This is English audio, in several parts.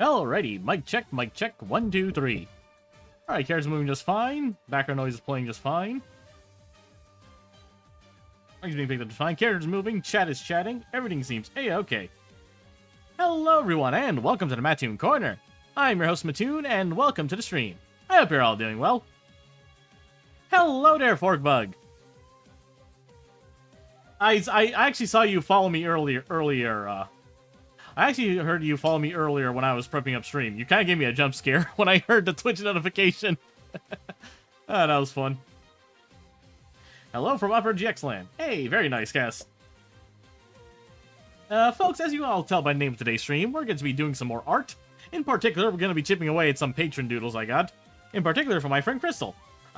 Alrighty, mic check, 1, 2, 3. Alright, characters moving just fine. Background noise is playing just fine. Things being picked up just fine. Characters moving, chat is chatting, everything seems A-okay. Hello everyone, and welcome to the Mattoon Corner. I'm your host Mattoon, and welcome to the stream. I hope you're all doing well. Hello there, Forkbug. I actually saw you follow me earlier. I actually heard you follow me earlier when I was prepping up stream. You kind of gave me a jump scare when I heard the Twitch notification. That was fun. Hello from Upper GX Land. Hey, very nice, Cass. Folks, as you all tell by the name of today's stream, we're going to be doing some more art. In particular, we're going to be chipping away at some patron doodles I got. In particular, from my friend Crystal.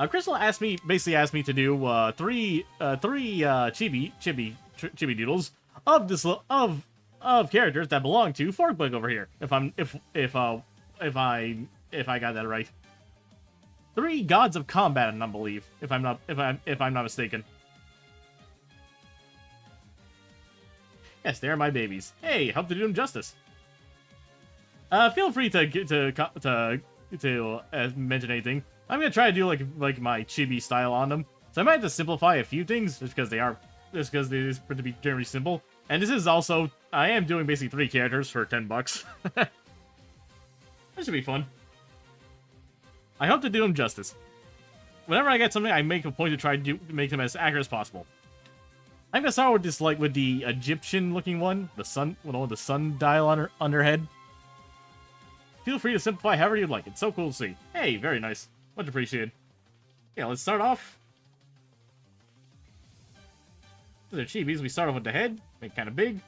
Crystal basically asked me to do three chibi doodles of characters that belong to Forkbug over here. If I got that right. 3 gods of combat, I believe, if I'm not mistaken. Yes, they're my babies. Hey, hope to do them justice. Feel free to mention anything. I'm gonna try to do like my chibi style on them. So I might have to simplify a few things just because they is to be generally simple. And this is also, I am doing basically 3 characters for $10. That should be fun. I hope to do them justice. Whenever I get something, I make a point to try to make them as accurate as possible. I'm gonna start with this, with the Egyptian-looking one, the sun, with the sun dial on her head. Feel free to simplify however you'd like. It's so cool to see. Hey, very nice. Much appreciated. Yeah, let's start off. These are chibis. We start off with the head. Make it kind of big.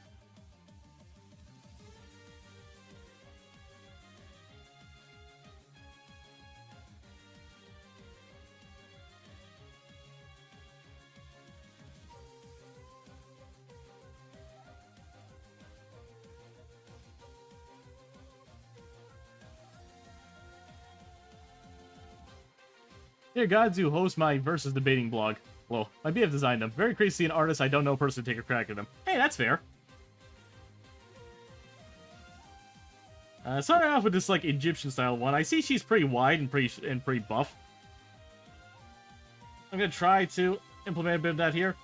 Dear gods who host my versus debating blog. Well, my BF designed them. Very crazy to see an artist I don't know personally take a crack at them. Hey, that's fair. Starting off with this Egyptian style one. I see she's pretty wide and pretty buff. I'm gonna try to implement a bit of that here.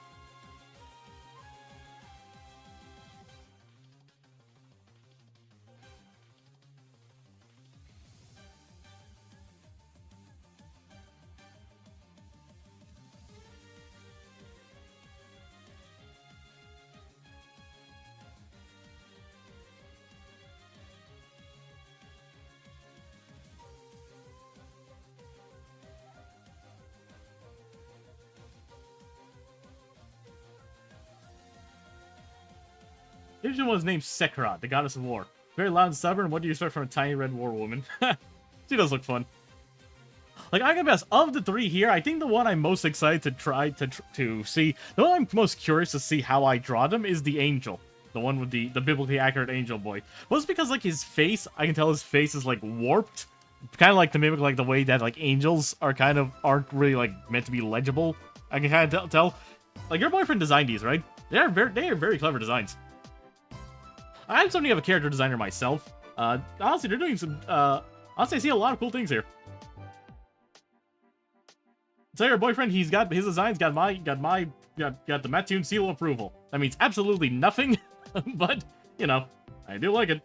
The Egyptian one was named Sekrat, the goddess of war. Very loud and stubborn. What do you expect from a tiny red war woman? She does look fun. I gotta be honest, of the 3 here, I think the one I'm most excited to try to see, the one I'm most curious to see how I draw them is the angel. The one with the biblically accurate angel boy. Well, it's because his face, I can tell his face is warped. Kind of to mimic the way that angels aren't really meant to be legible. I can kind of tell. Your boyfriend designed these, right? They are very clever designs. I'm something of a character designer myself. Honestly, they're doing some, honestly, I see a lot of cool things here. Tell your boyfriend he's got his designs, got the Mattoon seal of approval. That means absolutely nothing, but, you know, I do like it.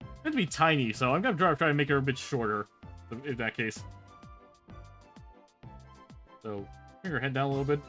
It's meant to be tiny, so I'm gonna try to make her a bit shorter, in that case. So, bring her head down a little bit.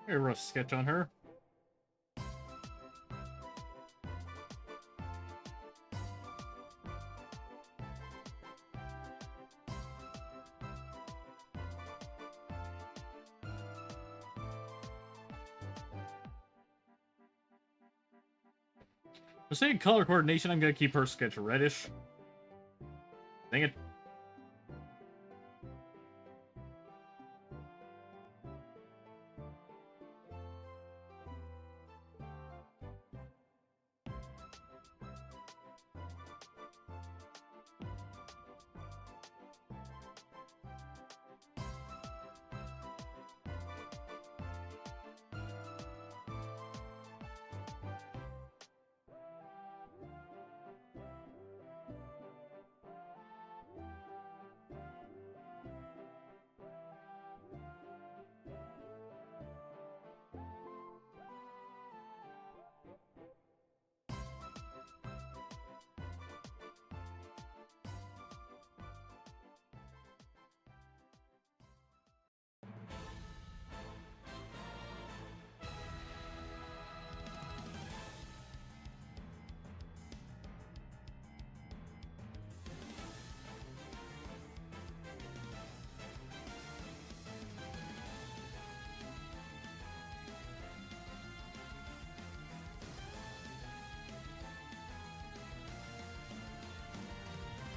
Very rough sketch on her. For saying color coordination, I'm gonna keep her sketch reddish. Dang it.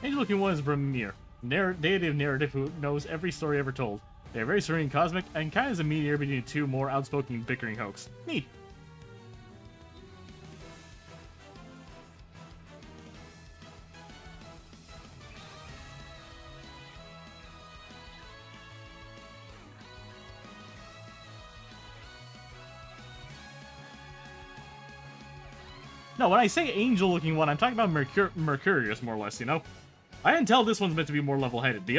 Angel-looking one is Bramir, deity of narrative who knows every story ever told. They are very serene, cosmic, and kind of a mediator between two more outspoken bickering hoax. Neat. No, when I say angel-looking one, I'm talking about Mercurius, more or less, you know? I can tell this one's meant to be more level-headed. The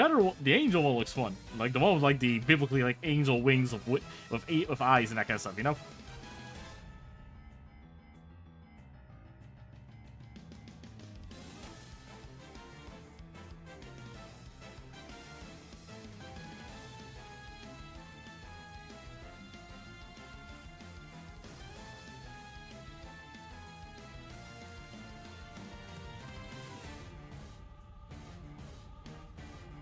angel one looks fun. Like, the one with, like, the biblically, like, angel wings of eyes and that kind of stuff, you know?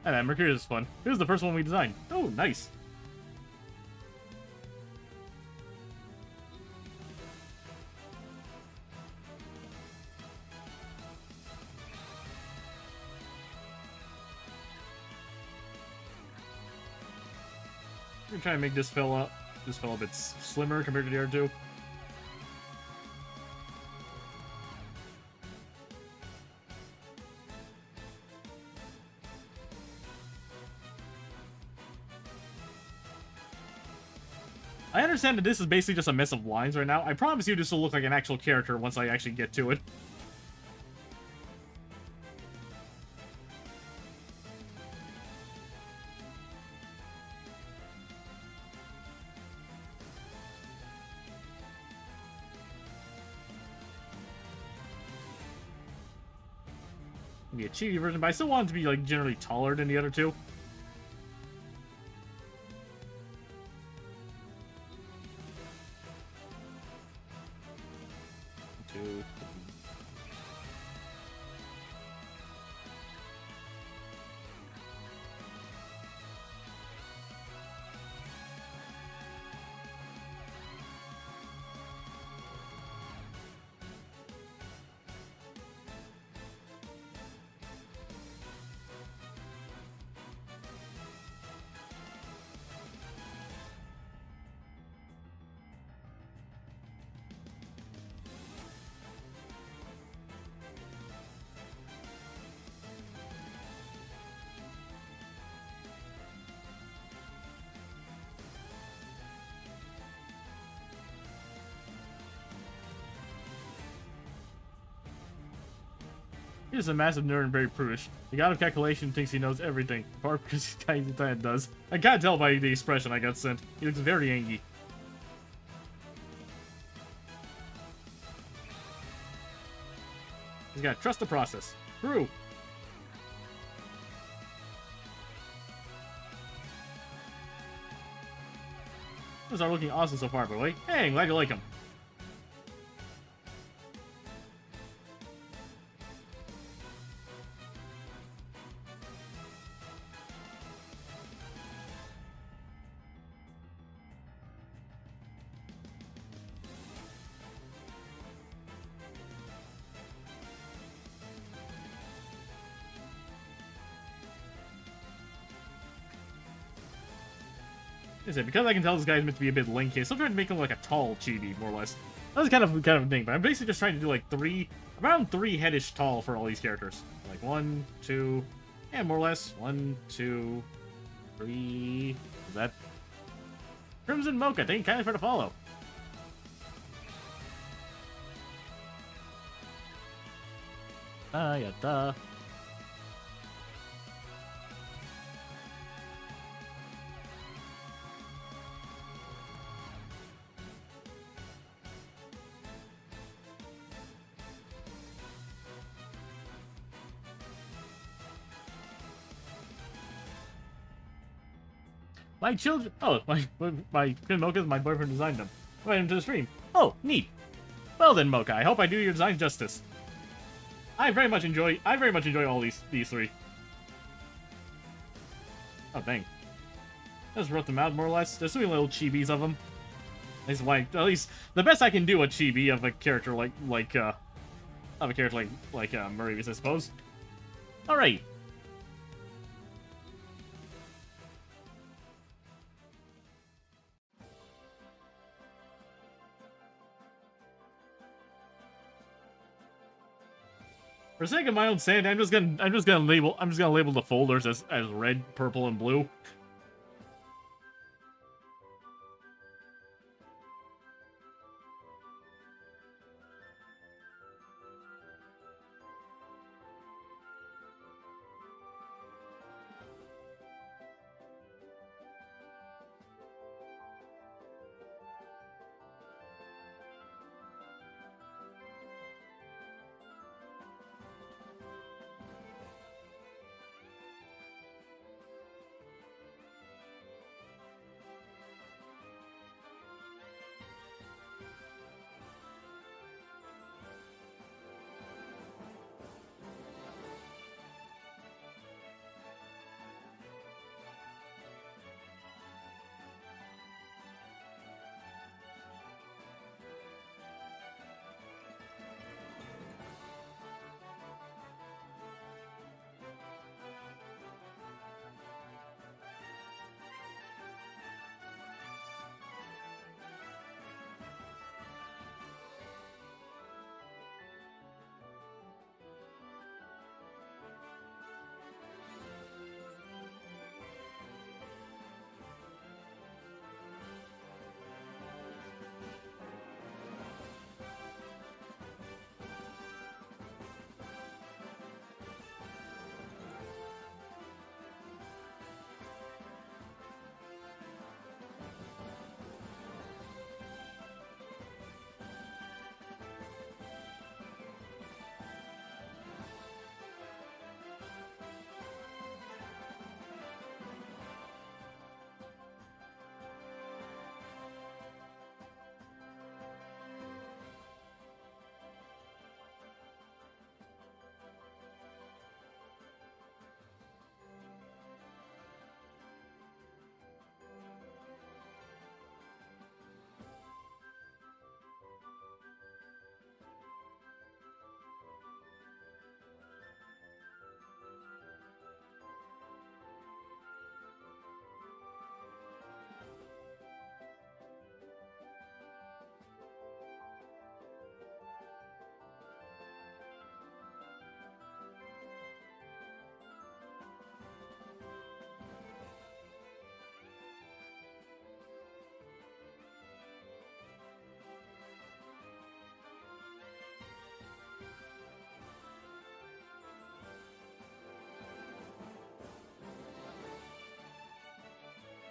And Mercurius is fun. This is the first one we designed. Oh, nice. I'm gonna try and make this fella a bit slimmer compared to the other two. I understand that this is basically just a mess of lines right now. I promise you this will look like an actual character once I actually get to it. Be a cheaty version, but I still want it to be like generally taller than the other two. He's a massive nerd and very prudish. The god of calculation thinks he knows everything, apart because he kind of does. I can't tell by the expression I got sent. He looks very angry. He's gotta trust the process. True. Those are looking awesome so far, by the way. Hey, I'm glad you like them. Because I can tell this guy's meant to be a bit lanky, I'm still trying to make him like a tall chibi, more or less. That's kind of a thing, but I'm basically just trying to do like around 3 headish tall for all these characters. Like 1, 2, and more or less 1, 2, 3. Is that Crimson Mocha? Thank you kindly for the follow. Yatta. My children. Oh, my Mocha, my boyfriend designed them. Invite him to the stream. Oh, neat. Well then, Mocha, I hope I do your design justice. I very much enjoy all these 3. Oh dang. I just wrote them out more or less. There's so many little chibis of them. At least the best I can do a chibi of a character like Murray's, I suppose. Alright. For the sake of my own sanity, I'm just gonna label the folders as red, purple, and blue.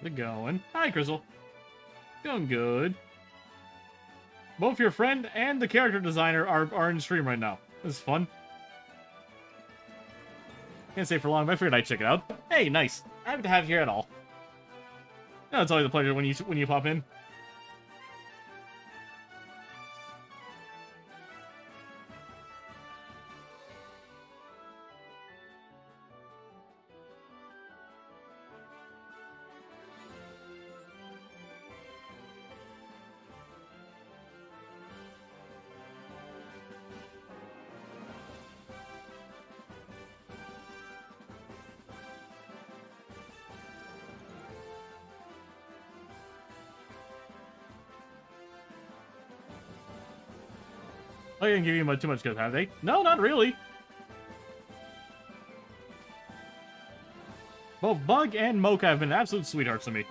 How's it going? Hi, Crystal. Going good. Both your friend and the character designer are in stream right now. This is fun. Can't stay for long, but I figured I'd check it out. Hey, nice. Happy to have you here at all. No, it's always a pleasure when you pop in. I didn't give you too much good, have they? No, not really. Both Bug and Mocha have been absolute sweethearts to me.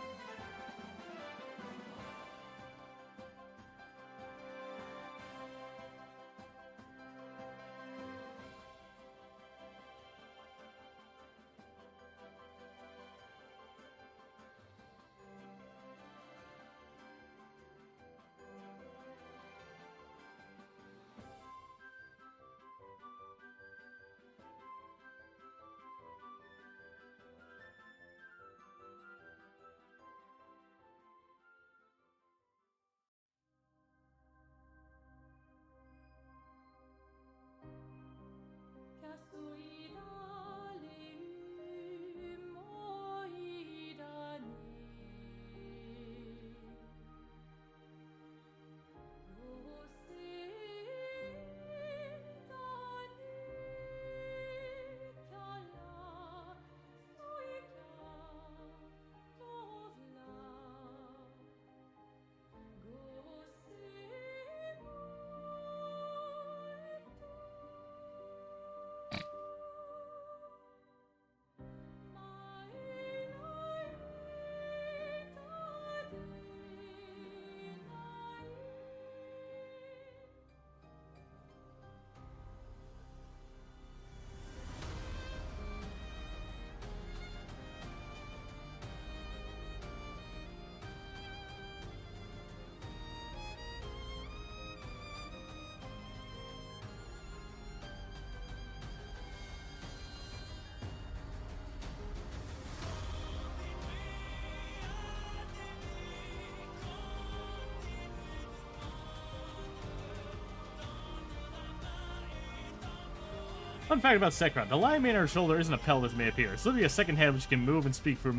Fun fact about Sekra, the line mane on her shoulder isn't a pelvis may appear. It's literally a second head which can move and speak through.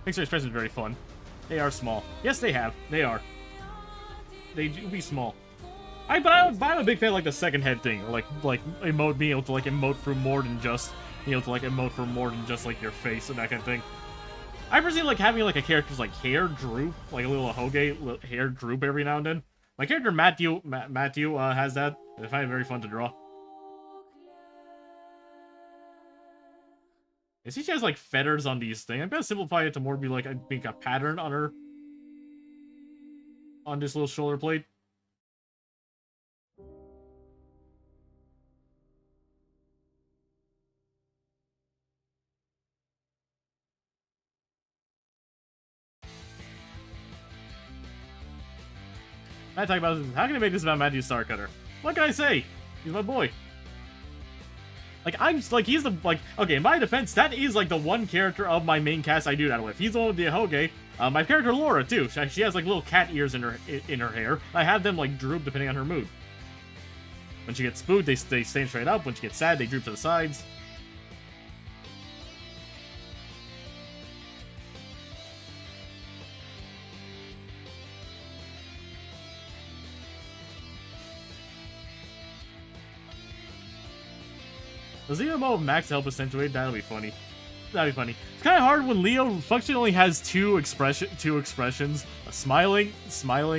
Makes her expressions very fun. They are small. Yes, they have. They are. They do be small. But I'm a big fan of, like, the second head thing. Like emote, being able to, like, emote for more than just, like, your face and that kind of thing. I personally like having, like, a character's, like, hair droop, like a little Ahoy hair droop every now and then. My character, Matthew, has that. I find it very fun to draw. I see she has, like, feathers on these things. I'm gonna simplify it to more be, like, I think a pattern on her. On this little shoulder plate. I talk about this. How can I make this about Matthew Starcutter? What can I say? He's my boy. Like, he's the, like, okay, in my defense, that is, like, the one character of my main cast I do that with. He's the one with the Ahoy. My character Laura, too. She has, like, little cat ears in her hair. I have them, like, droop depending on her mood. When she gets spooked, they stand straight up. When she gets sad, they droop to the sides. Does Leo mode Max help accentuate? That'll be funny. That'd be funny. It's kind of hard when Leo functionally only has two expressions, a smiling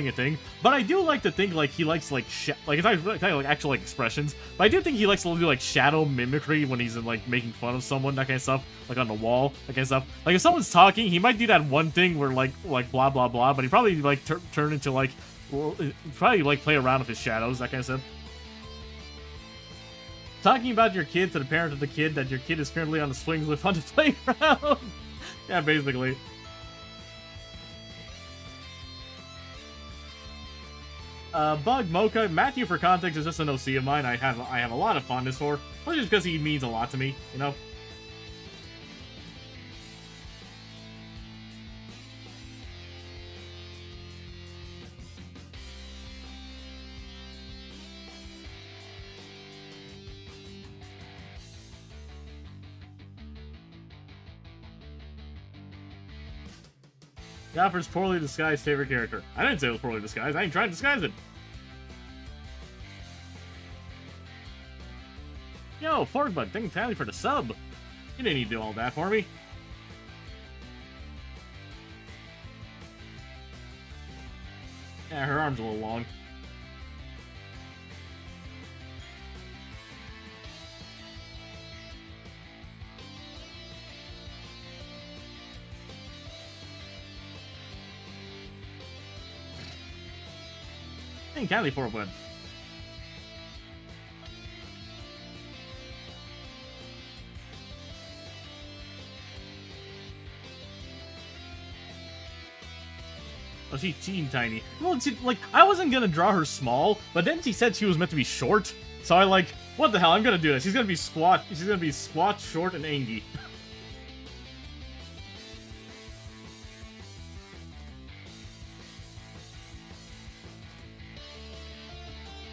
a thing. But I do like to think like he likes like it's not kind of like actual like expressions. But I do think he likes to do like shadow mimicry when he's in like making fun of someone, that kind of stuff, like on the wall, that kind of stuff. Like if someone's talking, he might do that one thing where like blah blah blah, but he probably like turn into like probably like play around with his shadows, that kind of stuff. Talking about your kid to the parent of the kid that your kid is currently on the swings with on the playground. Yeah, basically. Bug, Mocha, Matthew for context is just an OC of mine. I have a lot of fondness for, not just because he means a lot to me, you know. Gopher's poorly disguised favorite character. I didn't say it was poorly disguised. I ain't trying to disguise it. Yo, Forkbud, thank you kindly for the sub. You didn't need to do all that for me. Yeah, her arm's a little long. Hey, Kylie for a win. Oh, she's teeny tiny. Well, she, like, I wasn't gonna draw her small, but then she said she was meant to be short. So I like, what the hell, I'm gonna do this. She's gonna be squat. She's gonna be squat, short, and angy.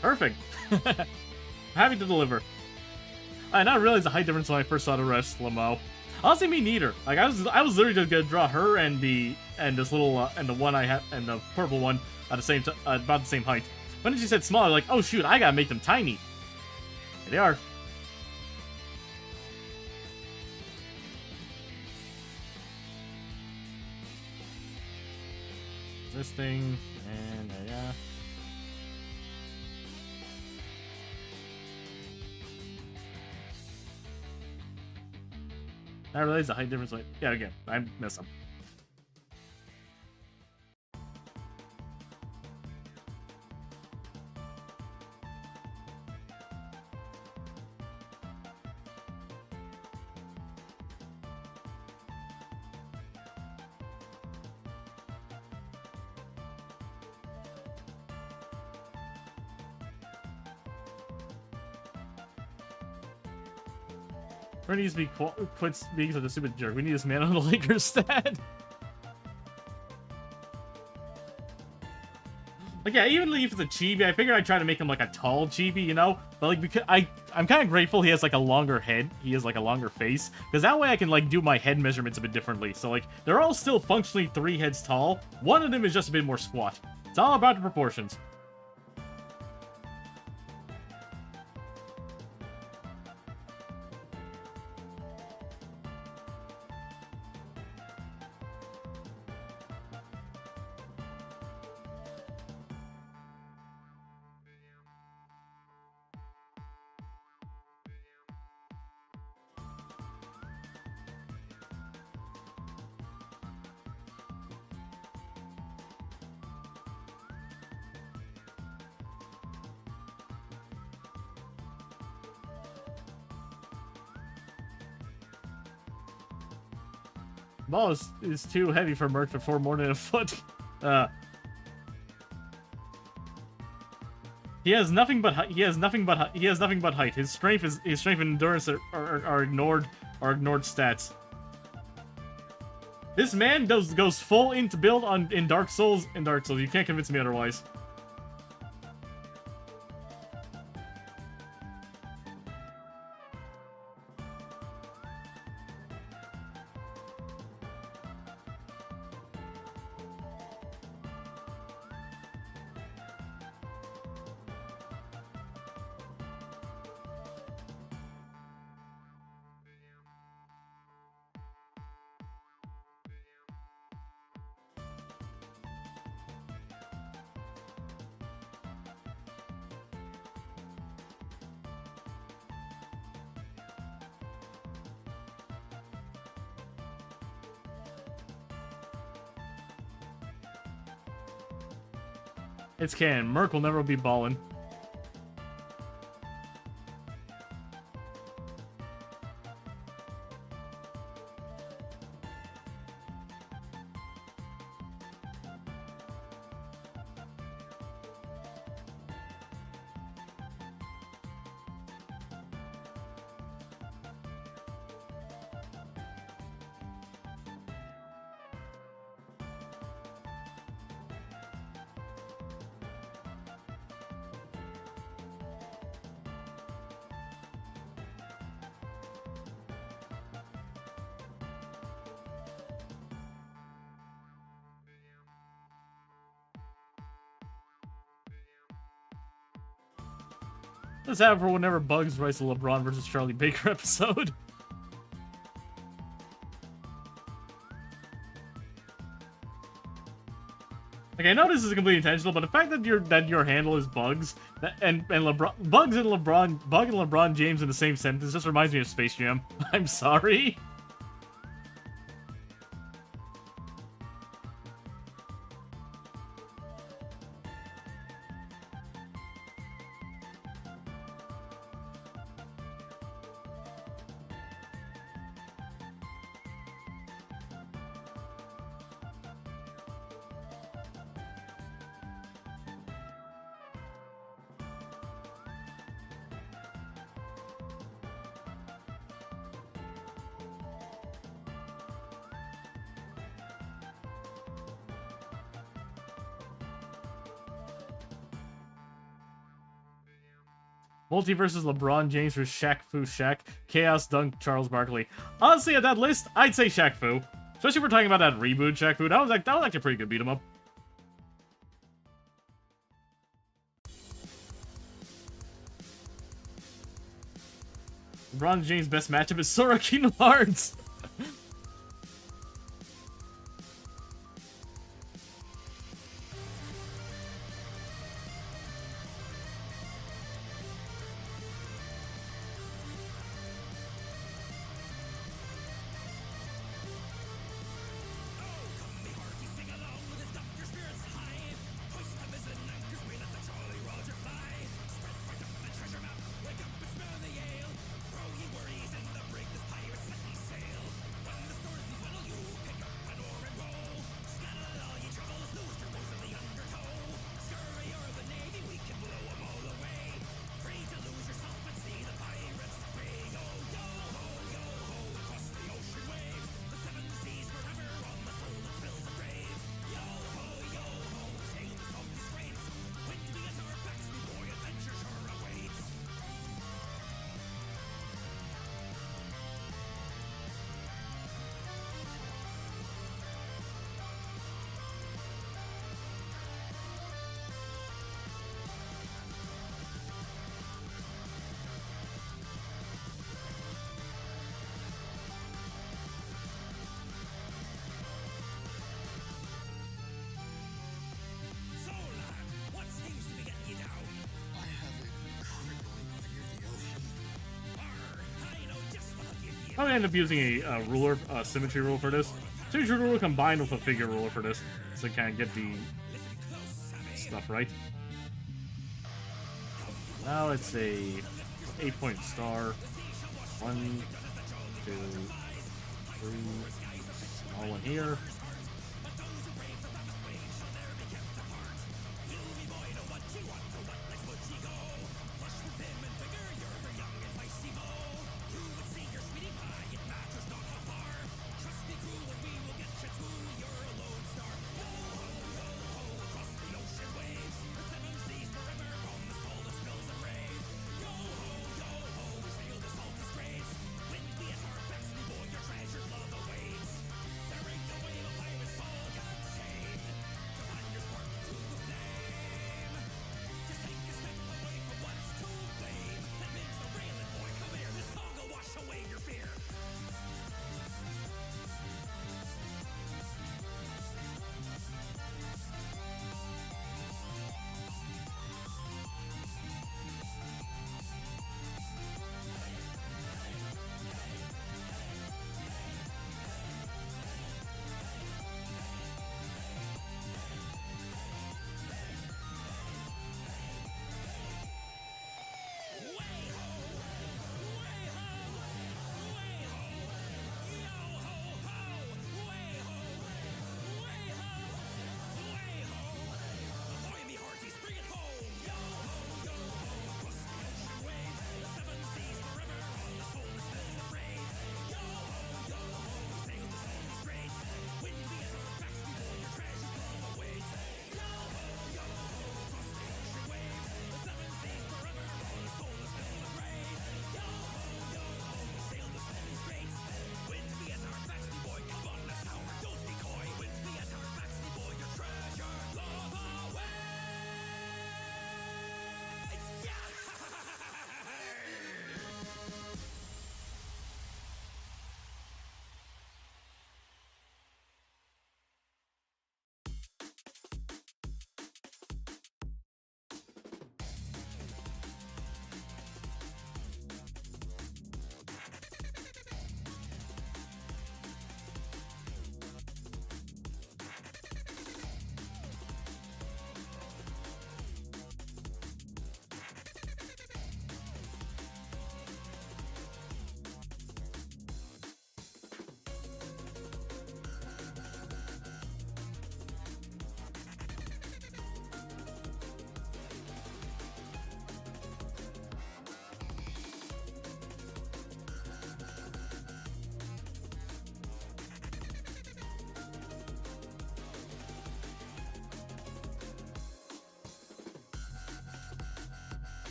Perfect. Happy to deliver. I now realize the height difference when I first saw the rest Lamo. Honestly, me neither. Like I was literally just gonna draw her and this little and the one I have and the purple one at the same about the same height. When she said small, I was like, oh shoot, I gotta make them tiny. Here they are. This thing and yeah. I realize the height difference. Like, yeah, again, I miss them. Or needs to be quit being such a stupid jerk. We need this man on the Lakers stat. Like, yeah, even if it's a chibi, I figure I'd try to make him like a tall chibi, you know? But like, because I'm kind of grateful he has like a longer head. He has like a longer face. Because that way I can like do my head measurements a bit differently. So like, they're all still functionally 3 heads tall. One of them is just a bit more squat. It's all about the proportions. Ball is too heavy for Merc before more than a foot. He has nothing but height. His strength and endurance are ignored stats. This man goes full into build in Dark Souls. You can't convince me otherwise. It's canon. Merc will never be ballin'. Let's have for whenever Bugs writes a LeBron versus Charlie Baker episode. Like, I know this is completely intentional, but the fact that your handle is Bugs and LeBron James in the same sentence just reminds me of Space Jam. I'm sorry. Multiversus LeBron James for Shaq Fu Shaq. Chaos Dunk Charles Barkley. Honestly, at that list, I'd say Shaq Fu. Especially if we're talking about that reboot Shaq Fu. That was actually a pretty good beat 'em up. LeBron James' best matchup is Sora Kingdom Hearts. I'm gonna end up using a ruler, symmetry rule for this. Symmetry rule combined with a figure ruler for this, so I kind of get the stuff right. Now it's a 8-point star. 1, 2, 3. Small one here.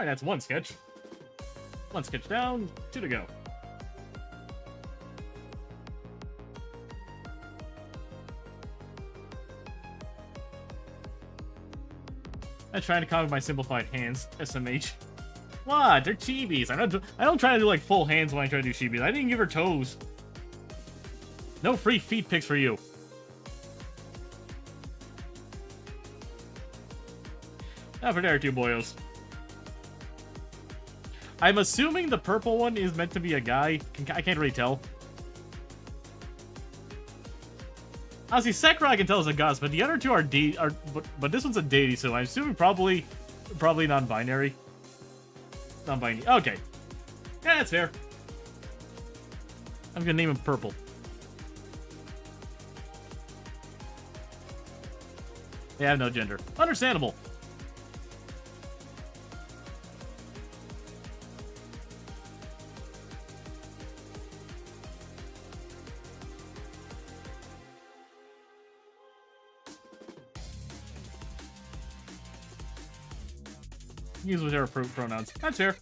Alright, that's one sketch. One sketch down, 2 to go. I'm trying to copy my simplified hands, SMH. What? They're chibis. I don't try to do like full hands when I try to do chibis. I didn't give her toes. No free feet pics for you. Not for there, two boyos. I'm assuming the purple one is meant to be a guy. I can't really tell. Honestly, Sekra I can tell is a Gus, but the other two are but this one's a deity, so I'm assuming probably non-binary. Non-binary. Okay. Yeah, that's fair. I'm gonna name him Purple. They have no gender. Understandable. Use whichever pronouns. That's fair.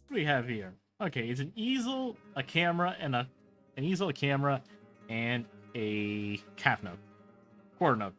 What do we have here? Okay, it's an easel, a camera, and an easel, a camera, and a calf note. Quarter note.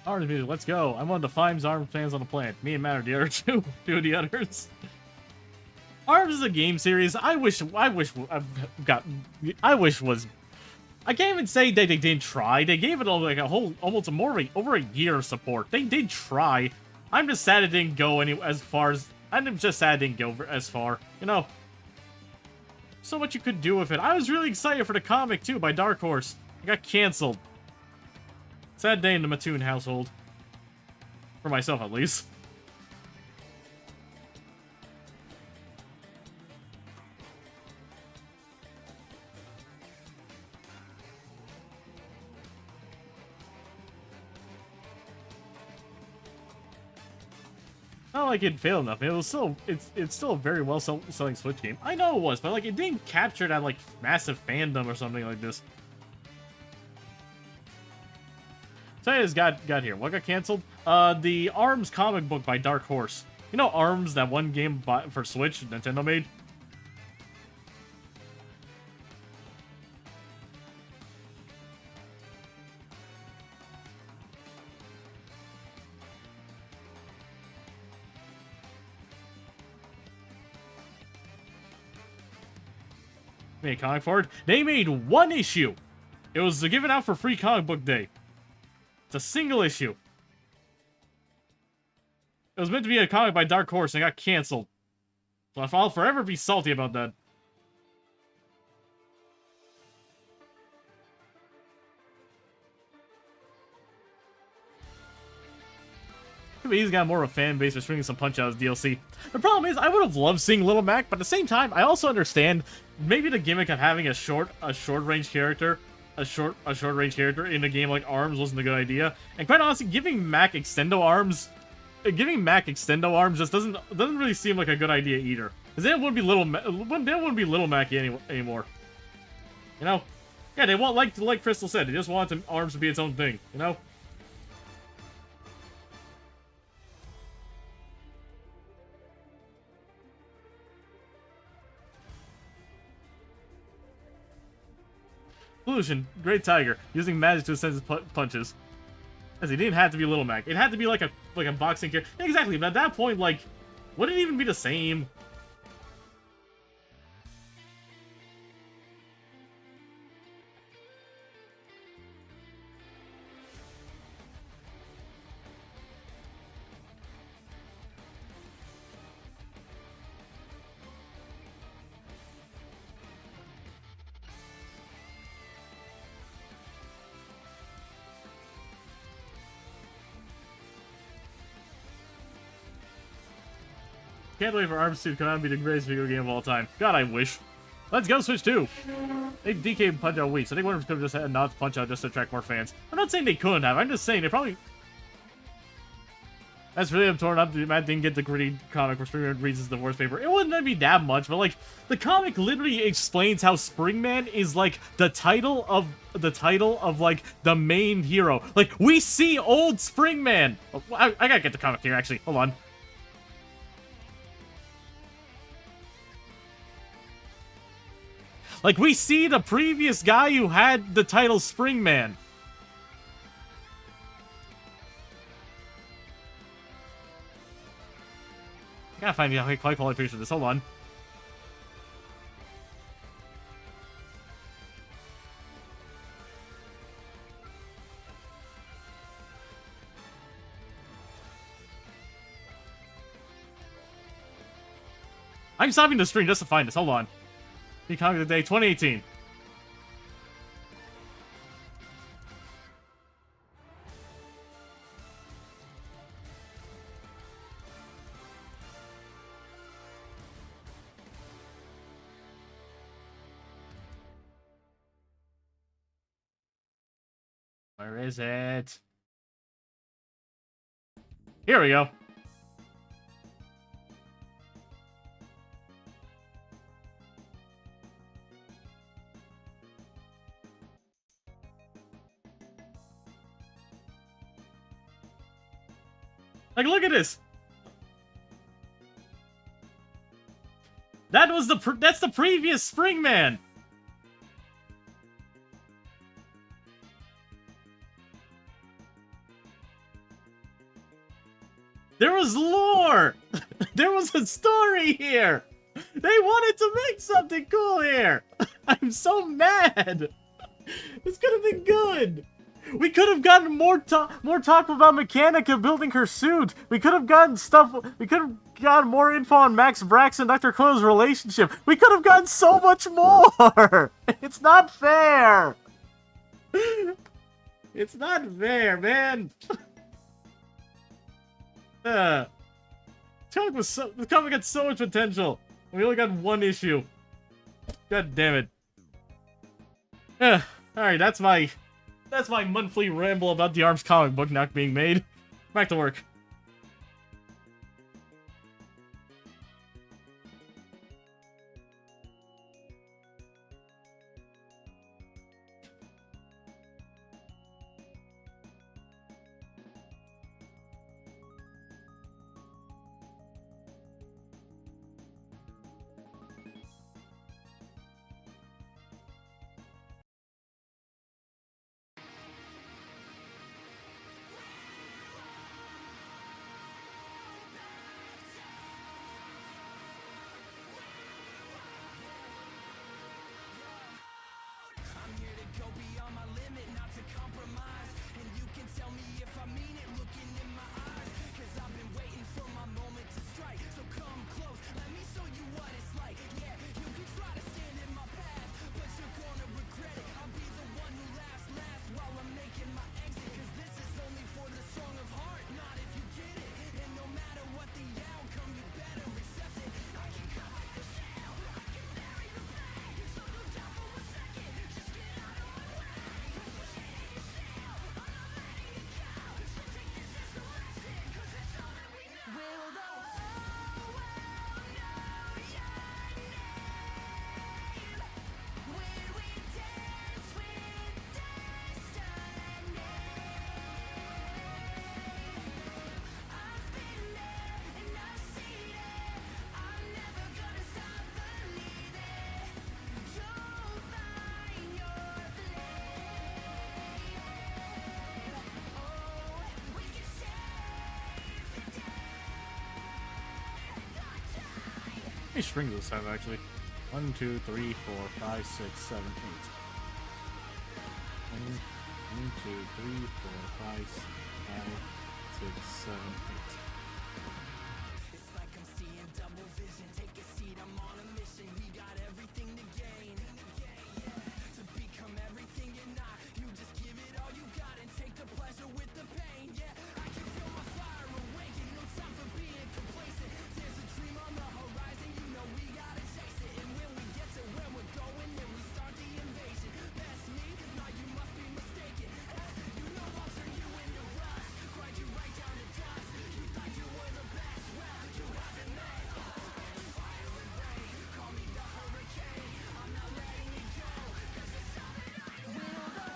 Arms music, let's go. I'm one of the 5 ARMS fans on the planet. Me and Matt are the other two of the others. ARMS is a game series. I wish was. I can't even say that they didn't try. They gave it like a whole, almost over a year of support. They did try. I'm just sad it didn't go as far. I'm just sad it didn't go as far. You know, so much you could do with it. I was really excited for the comic too by Dark Horse. It got canceled. Sad day in the Mattoon household. For myself, at least. Not like it failed enough. It was still, it's still a very well selling Switch game. I know it was, but like it didn't capture that like massive fandom or something like this. So I just got here. What got canceled? The ARMS comic book by Dark Horse. You know ARMS, that one game for Switch Nintendo made? Made a comic for it. They made one issue. It was given out for free comic book day. It's a single issue. It was meant to be a comic by Dark Horse and it got canceled. So I'll forever be salty about that. He's got more of a fan base for swinging some Punch-Out's DLC. The problem is, I would have loved seeing Little Mac, but at the same time, I also understand maybe the gimmick of having a short range character, a short range character in a game like ARMS wasn't a good idea. And quite honestly, giving Mac extendo arms just doesn't really seem like a good idea either. Because then it wouldn't be Little Mac anymore. You know? Yeah, they want like Crystal said, they just want ARMS to be its own thing. You know? Solution, Great Tiger, using magic to sense his punches. As he didn't have to be Little Mac. It had to be like a boxing character. Yeah, exactly, but at that point, like, would it even be the same? Can't wait for ARMS 2 to come out and be the greatest video game of all time. God, I wish. Let's go, Switch 2! They DK'd Punch-Out weak, so I think one of them could have just had not Punch-Out just to attract more fans. I'm not saying they couldn't have, I'm just saying they probably... That's really torn up. Matt didn't get the gritty comic where Springman reads his divorce paper. It wouldn't be that much, but like, the comic literally explains how Springman is like the title of like the main hero. Like, we see old Springman! Oh, I gotta get the comic here, actually. Hold on. Like, we see the previous guy who had the title Springman. I gotta find the high quality picture of this. Hold on. I'm stopping the stream just to find this. Hold on. The comic of the day, 2018. Where is it? Here we go. Like, look at this. That's the previous Springman. There was lore! There was a story here! They wanted to make something cool here! I'm so mad! This could have been good! We could have gotten more talk about Mechanica building her suit! We could have gotten more info on Max Brax and Dr. Chloe's relationship! We could have gotten so much more! It's not fair! It's not fair, man! This comic had so much potential. We only got one issue. God damn it. Alright, that's my monthly ramble about the ARMS comic book not being made. Back to work. How many strings does this have, actually? 1, 2, 3, 4, 5, 6, 7, 8. 1, 2, 3, 4, 5, 6, 7, 8. It's like I'm seeing double vision. Take a seat, I'm on a mission. We got everything to gain. To become everything you're not. You just give it all you got and take the pleasure with the pain. Yeah, I can feel my fire awaken. No time for being complacent. There's a dream on the horizon. You know we gotta chase it. And when we get to where we're going, then we start the invasion. That's me? No, you must be mistaken. You know I'll turn you into rust. Grind you right down to dust. You thought you were the best. Well, you haven't met us. Fire and rain. Call me the hurricane. I'm not letting it go. 'Cause it's all that I will go.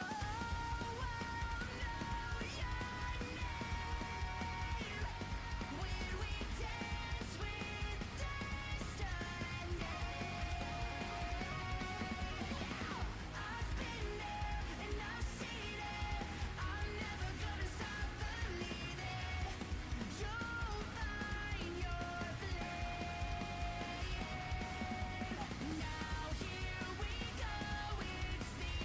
When we dance with destiny. I've been there and I've seen it. I'm never gonna stop believing. You'll find your flame. Now here we go. It's the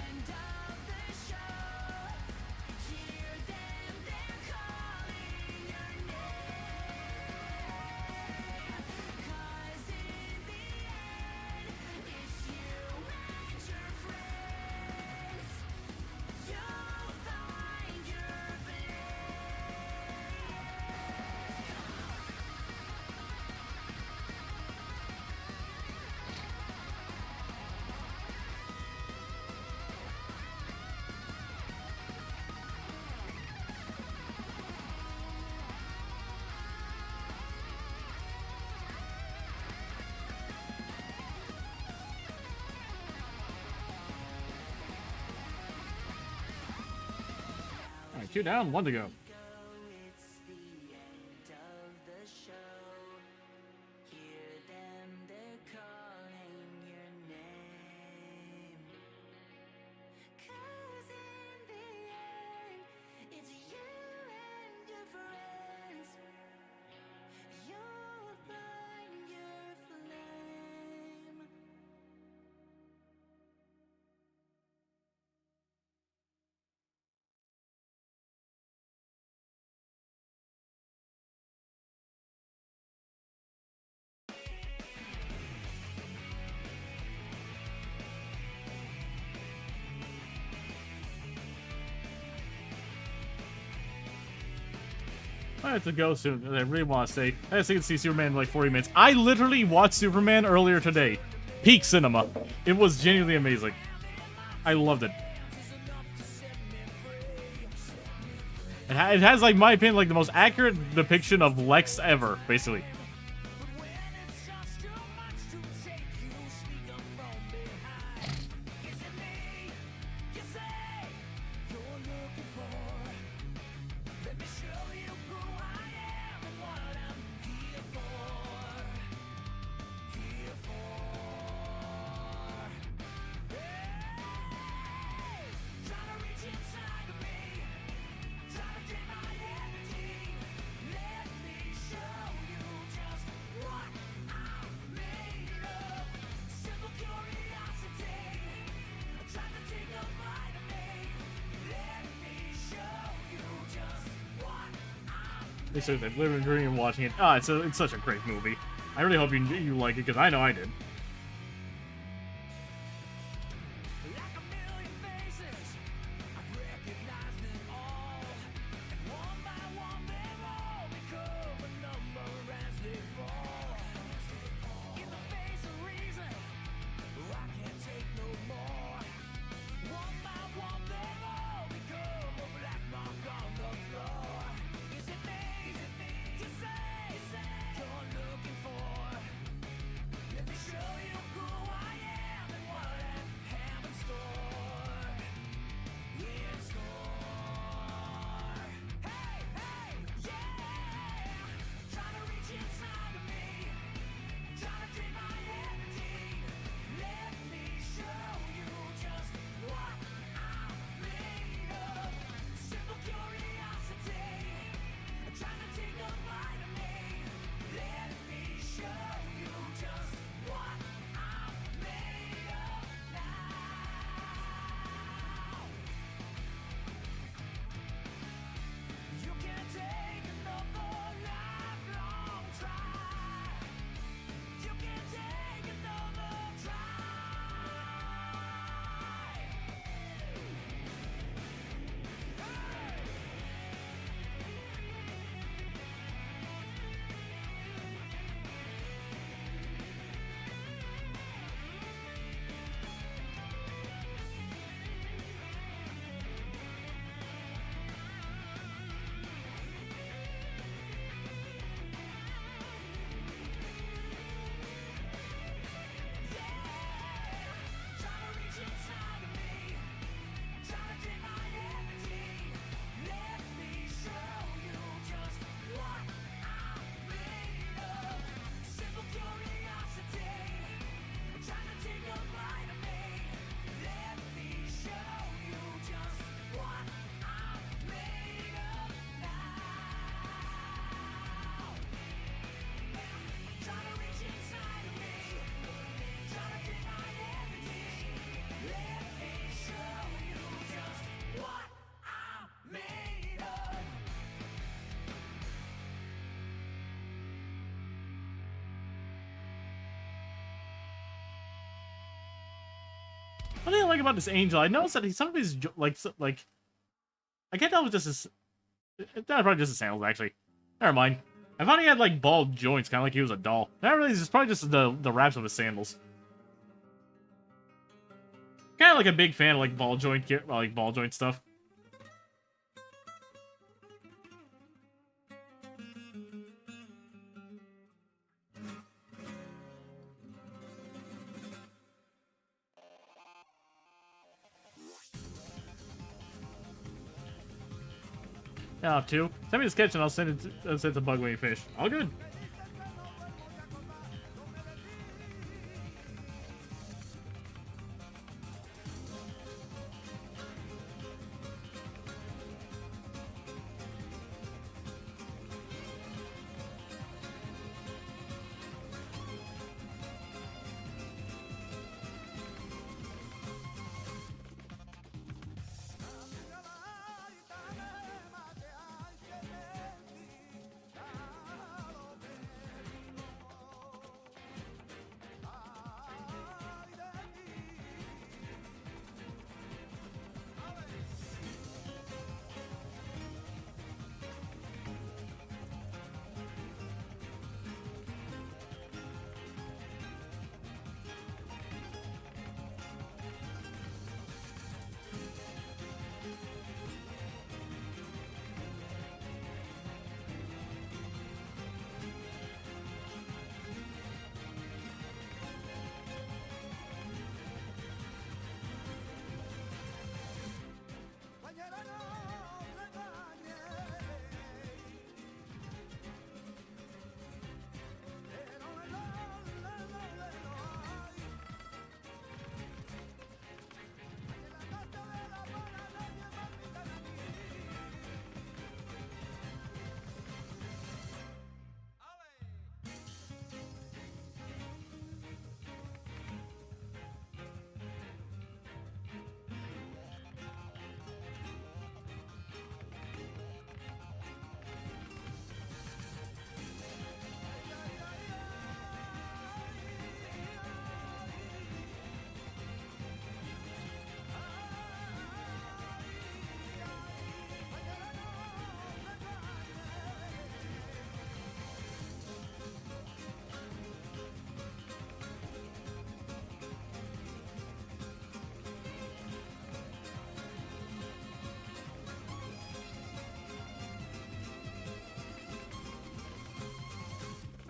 end of the show. Hear them, they're calling your name. 'Cause in the end, it's you and your friends. You'll find your flame. All right, 2 down, 1 to go. It's the end of the show. Hear them, they're calling your name. 'Cause in the end, it's you and your friends. I have to go soon, and I really want to say, I just need to see Superman in like 40 minutes. I literally watched Superman earlier today. Peak cinema. It was genuinely amazing. I loved it. It has, like, my opinion, like, the most accurate depiction of Lex ever, basically. I've lived a dream watching it. Ah, it's such a great movie. I really hope you like it, because I know I did. What do you like about this angel? I noticed that some of his like I can't tell if it's just his. It's probably just his sandals, actually. Never mind. I thought he had like bald joints, kind of like he was a doll. Not really. It's probably just the wraps of his sandals. Kind of like a big fan of like ball joint stuff. Yeah, I'll have two. Send me the sketch and I'll send it to Bug when you finish. All good.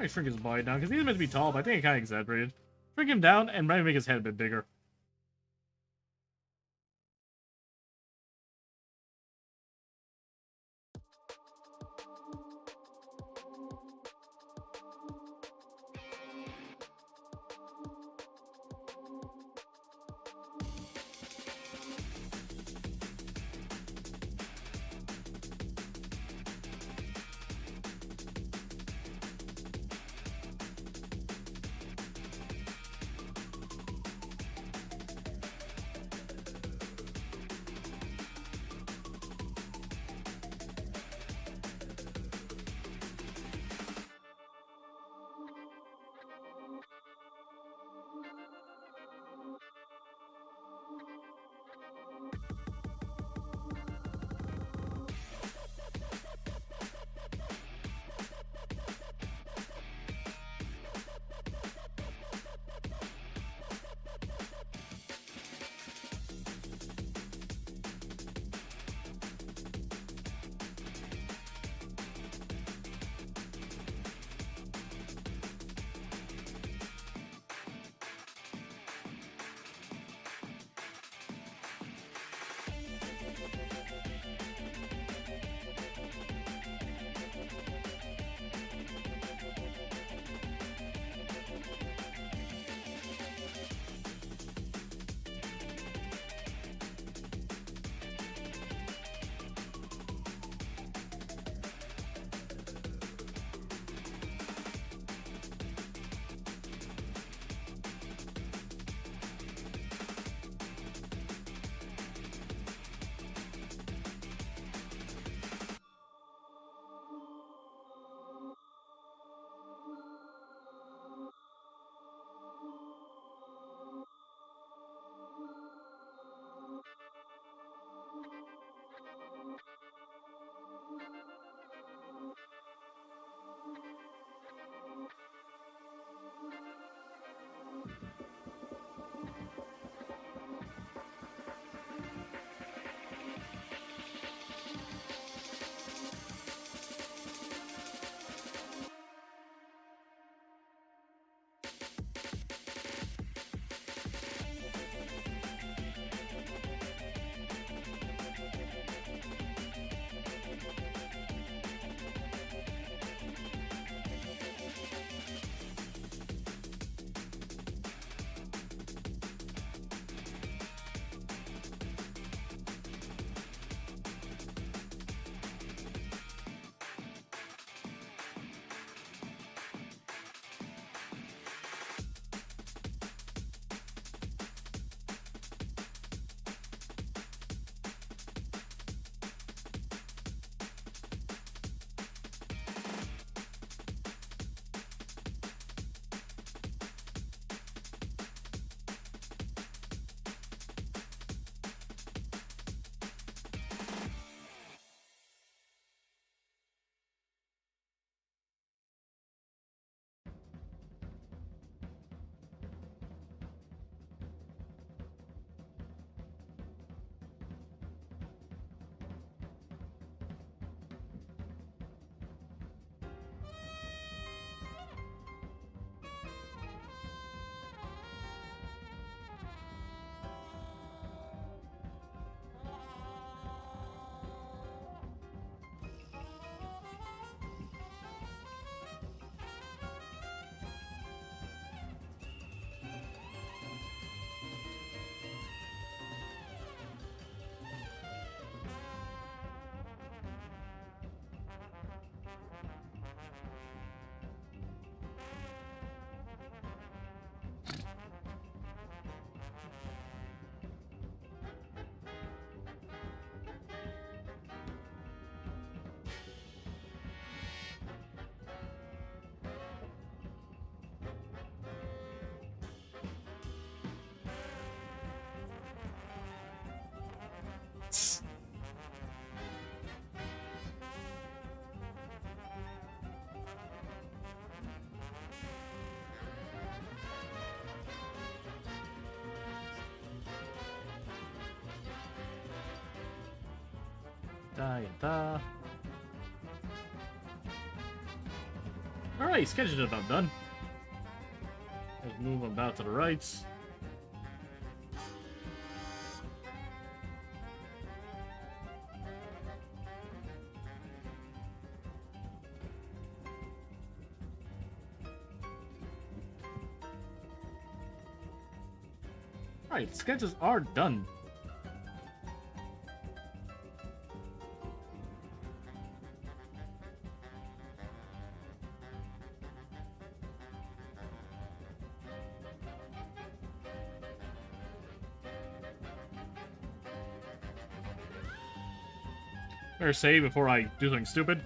I shrink his body down, because he's meant to be tall, but I think I kind of exaggerated. Shrink him down, and maybe make his head a bit bigger. Da. Alright, Alright, sketch is about done. Let's move about to the right. Alright, sketches are done. Better save before I do something stupid.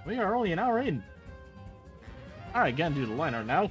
We are only an hour in. Alright, gotta do the line art now.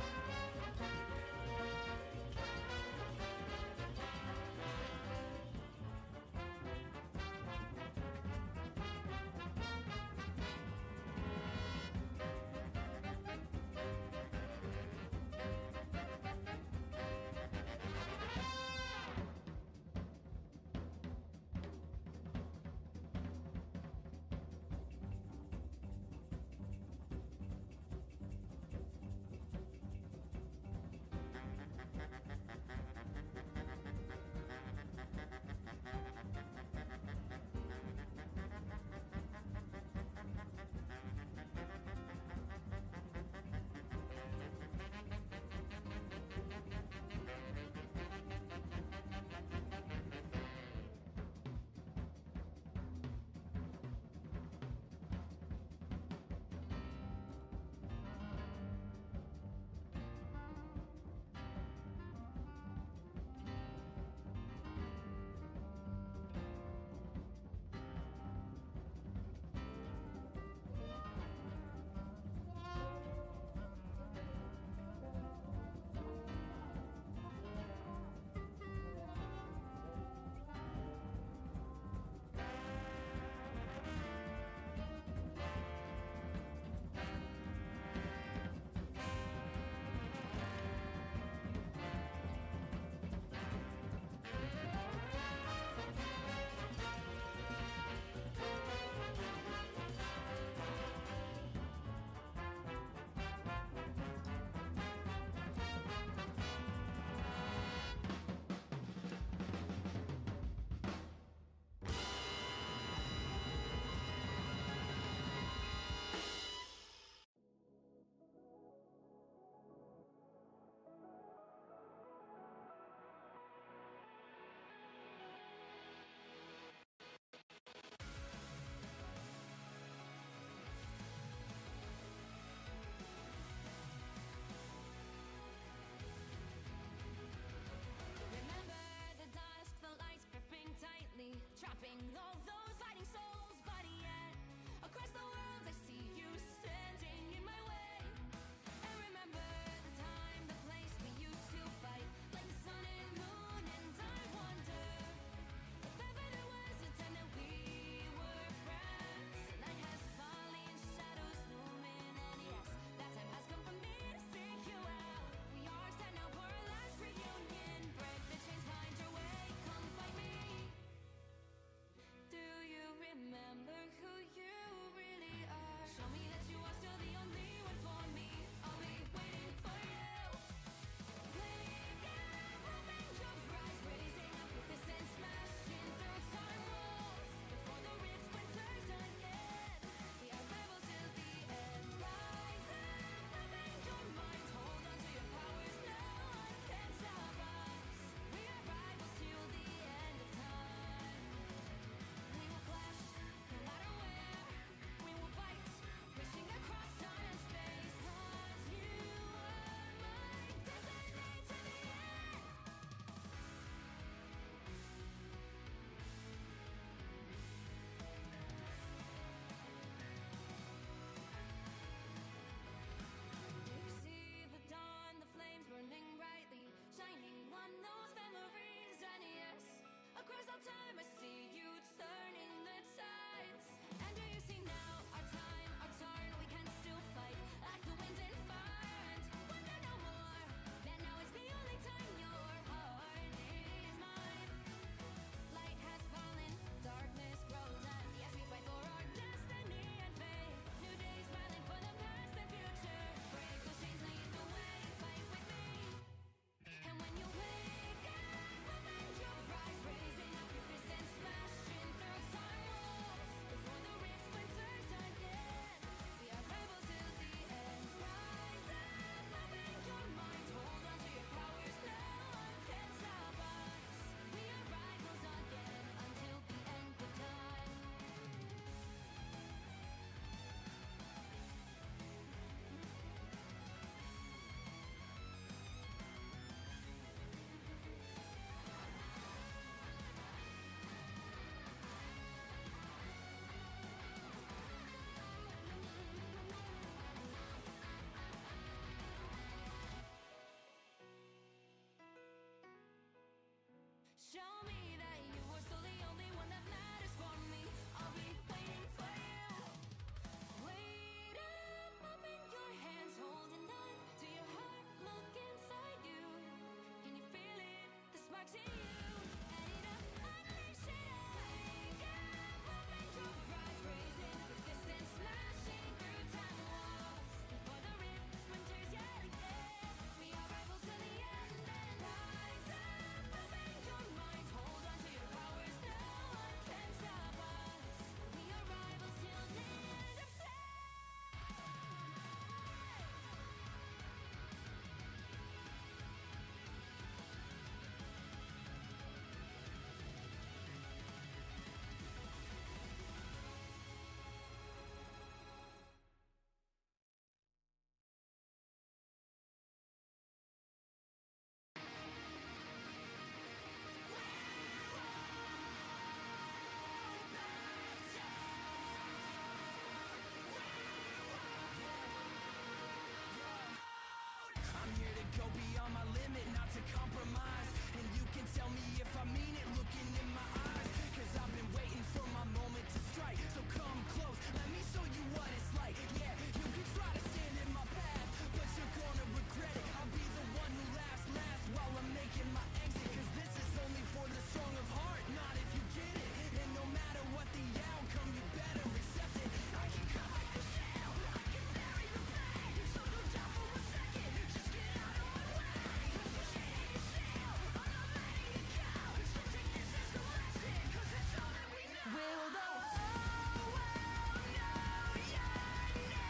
me if I mean it, looking in my eyes, cause I've been waiting for my moment to strike. So come close, let me show you what it's like. Yeah, you can try to stand in my path, but you're gonna regret it. I'll be the one who laughs last while I'm making my exit, cause this is only for the strong of heart, not if you get it. And no matter what the outcome, you better accept it. I can cut like the shell, I can bury the pain, so don't doubt for a second, just get out of my way. Push it in your sail, I'm not letting it go, so take this as a lesson, cause it's all that we know. Will the whole world know your name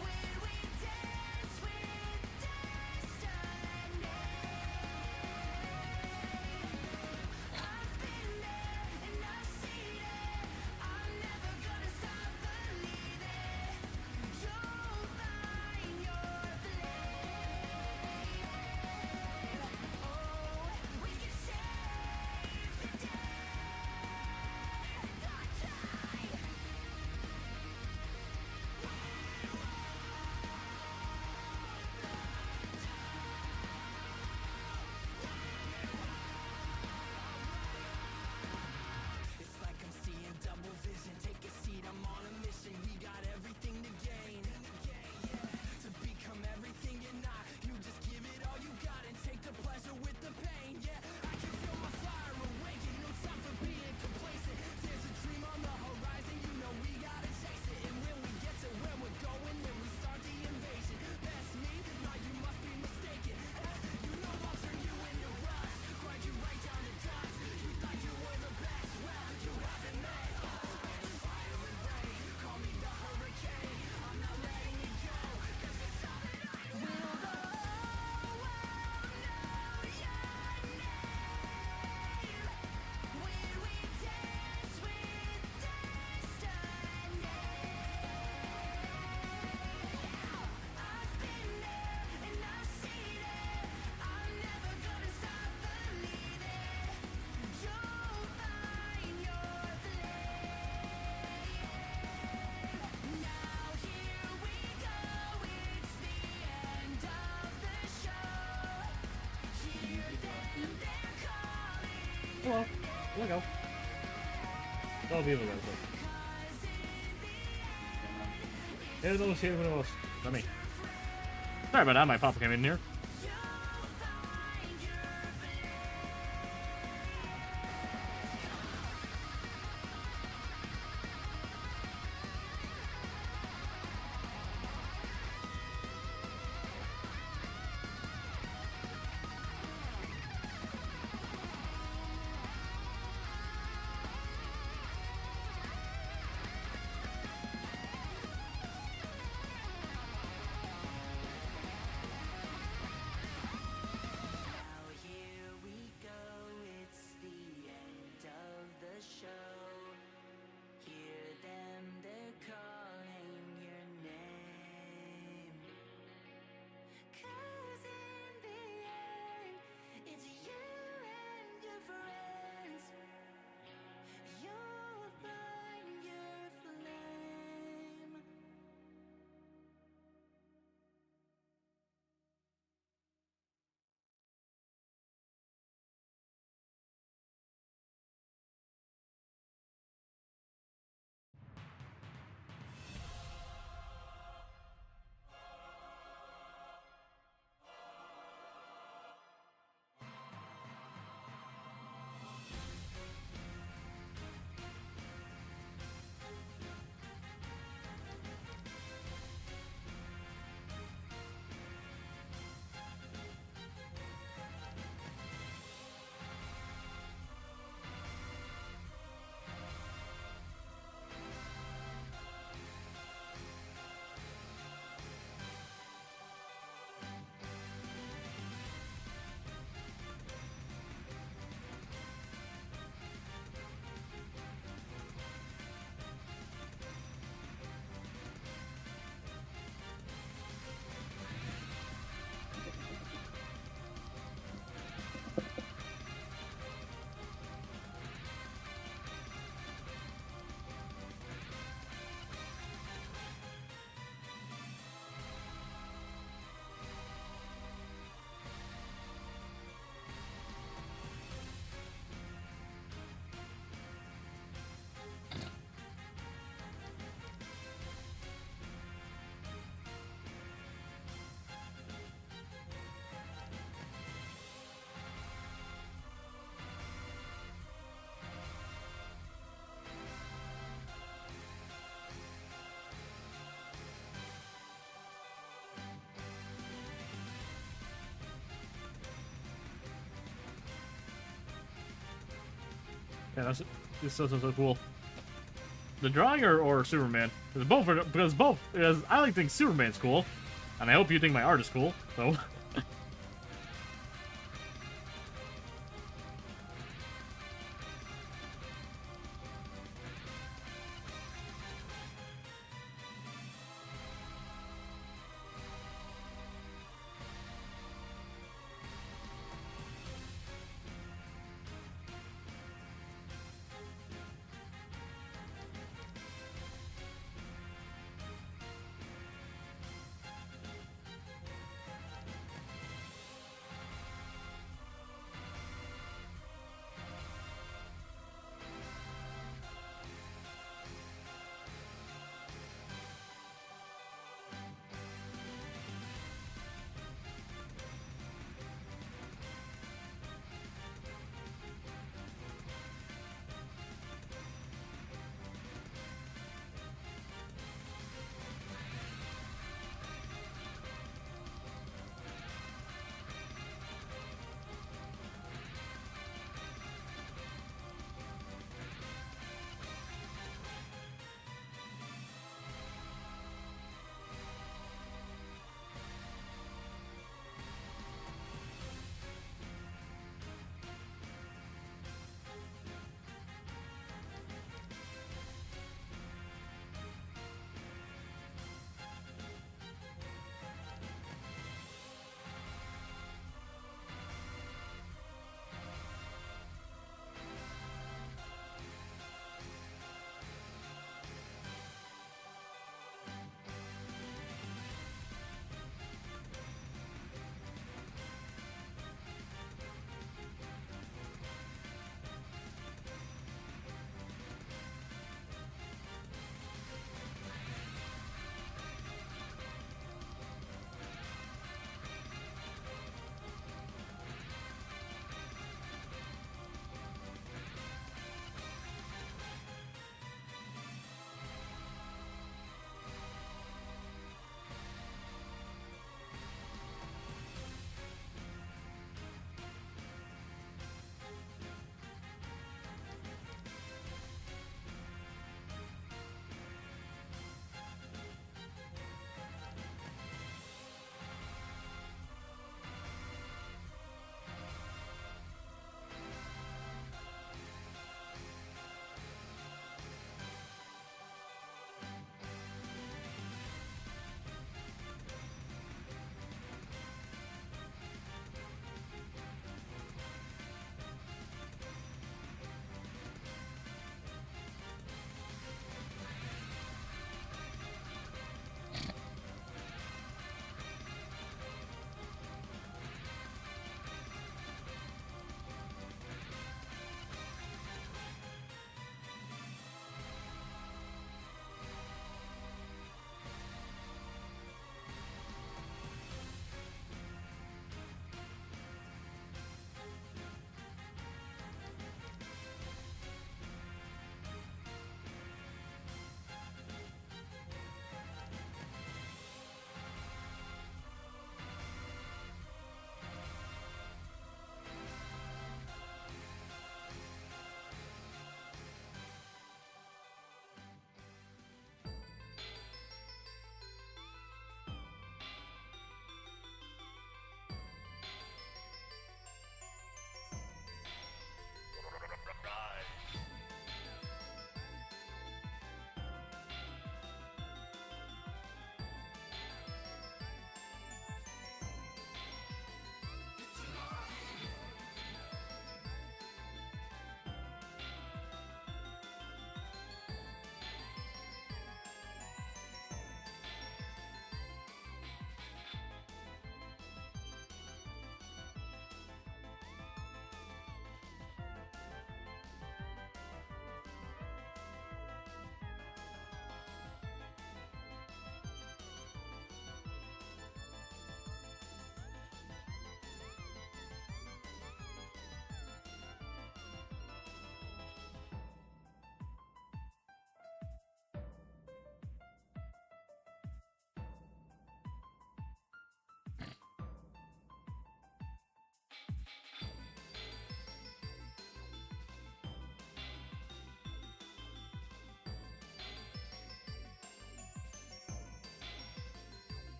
when we dance with destiny? I've been there and I've seen it, I'm never gonna stop believing. You'll find your flame. Oh, we can save the day. Dark tide. It's like I'm seeing double vision. Take a seat, I'm on a mission. We got everything to gain. Yeah, to become everything you're not. You just give it all you got and take the pleasure with the pain. Yeah, I can feel my fire awaken. No time for being complacent. There's a dream on the horizon. You know we gotta chase it. And when we get to where we're going, then we start the invasion. That's me? Nah, you must be mistaken. You know I'll turn you into rust, grind you right down to dust. You thought you were the best, well, you haven't met us. The fire and rain, call me the hurricane. I'm not letting it go, cause it's all that I know. Will the whole world know your name when we dance with destiny? I've been there and I've seen it, I'm never gonna stop believing. You'll find your flame. Now here we go, it's the end of the show. Hear them, they're calling. Hello. Here we go. That'll be able to go. Cause in the end, Here those, here those. Let me. Sorry about that, my papa came in here. you'll find your flame. Yeah, that's it's so cool. The drawing or Superman? Because I like to think Superman's cool, and I hope you think my art is cool. So.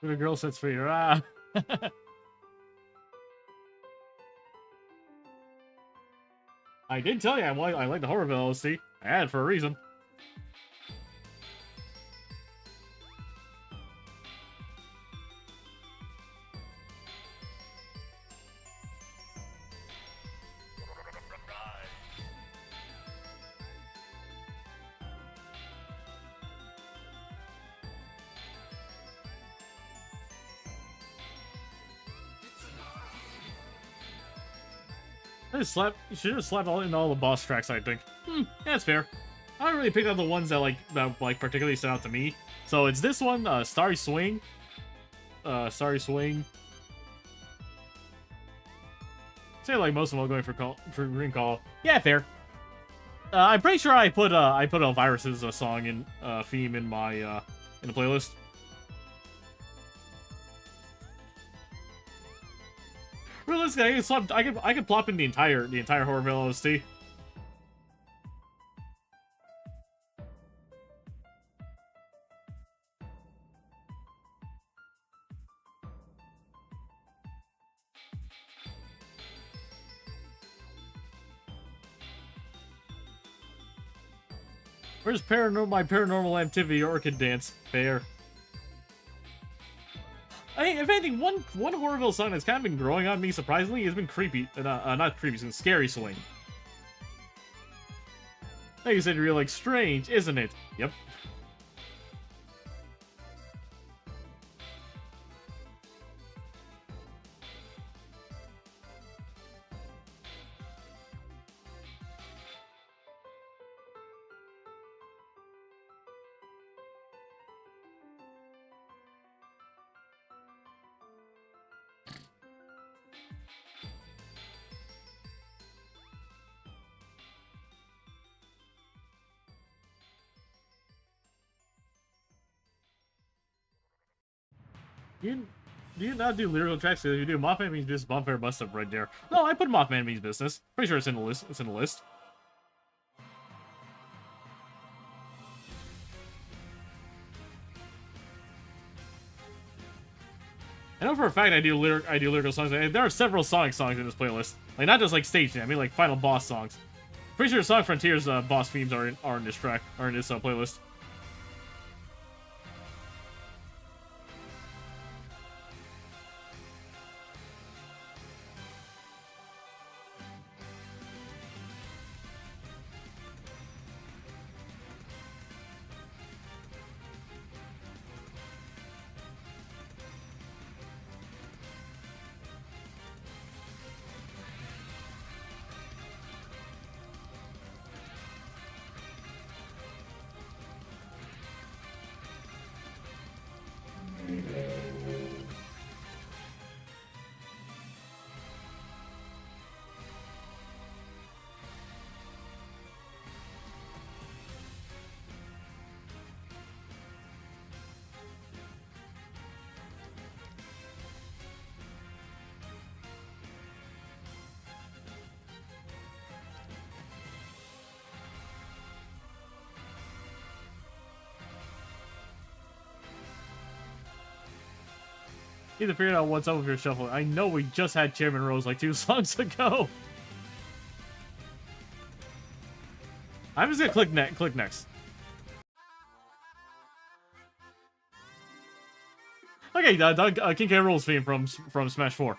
What a girl sets for you. Ah. I did tell you I like the Horrorville OC. I had it for a reason. You should have slapped all in all the boss tracks, I think. That's fair. I don't really pick out the ones that particularly stand out to me. So it's this one, Starry Swing. Starry Swing. Say like most of them are going for Green Call. Yeah, fair. I'm pretty sure I put Elvirus's song in theme in my in the playlist. Realistically, I could plop in the entire Horrorville OST. Where's my paranormal activity orchid dance? Fair. I mean, if anything, one Horrorville song that's kind of been growing on me surprisingly has been creepy, not creepy, it's been Scary Swing. Like you said, you're like strange, isn't it? Yep. Do you not do lyrical tracks? If you do, Mothman Means Business, Bonfire Bust Up right there. No, I put Mothman Means Business. Pretty sure it's in the list. It's in the list. I know for a fact I do lyrical songs. There are several Sonic songs in this playlist. Like not just like stage, I mean like final boss songs. Pretty sure Sonic Frontier's boss themes are in this track, or in this playlist. Need to figure out what's up with your shuffle. I know we just had Chairman Rose like 2 songs ago. I'm just gonna click next. Okay, King K. Rool's theme from Smash 4.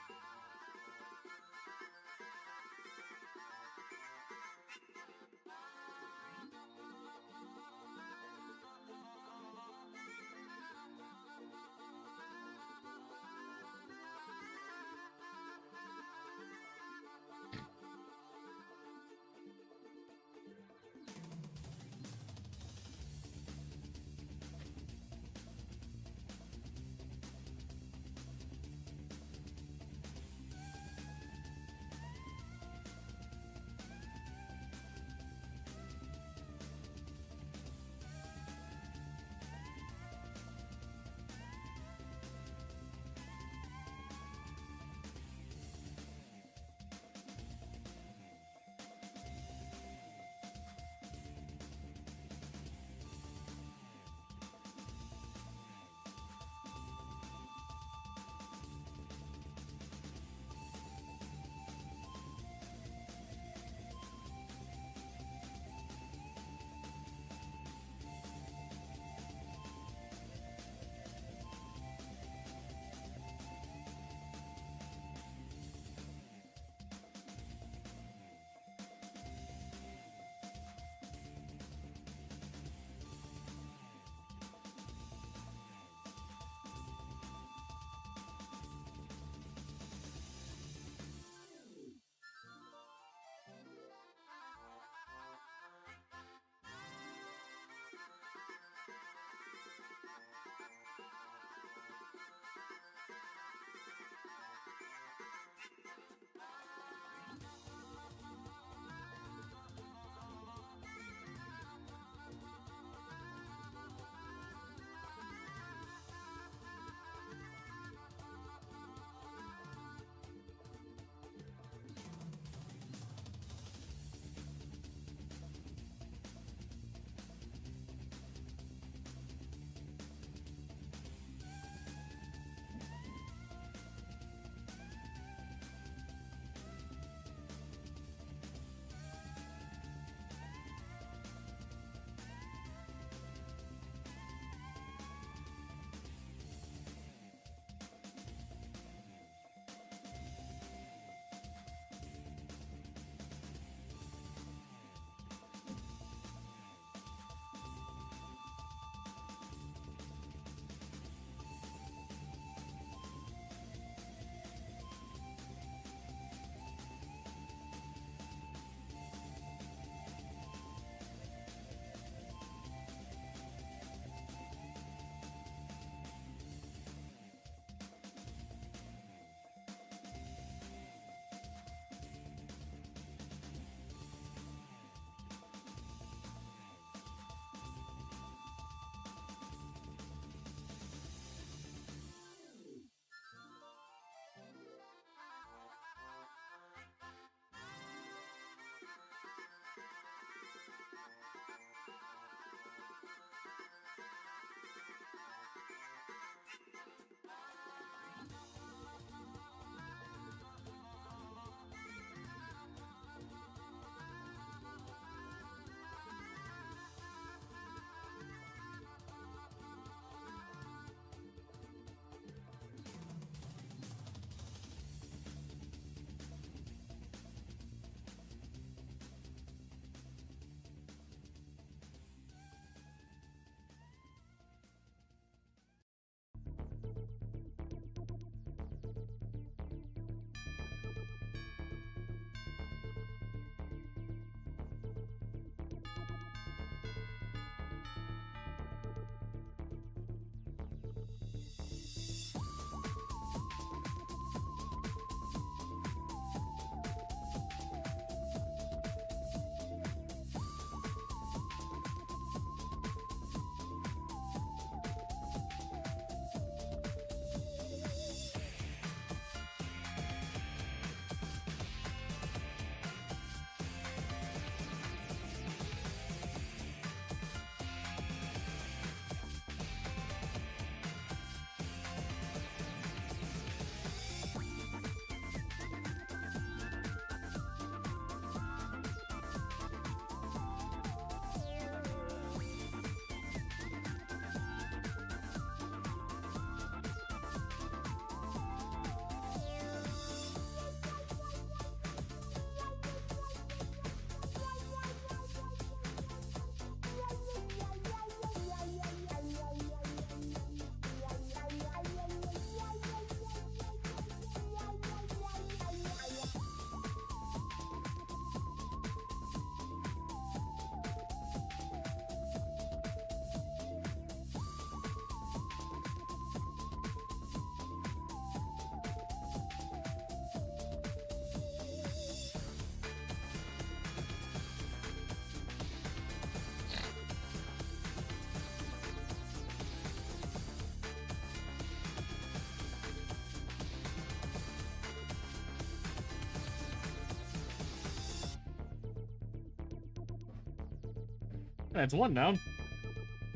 That's one down.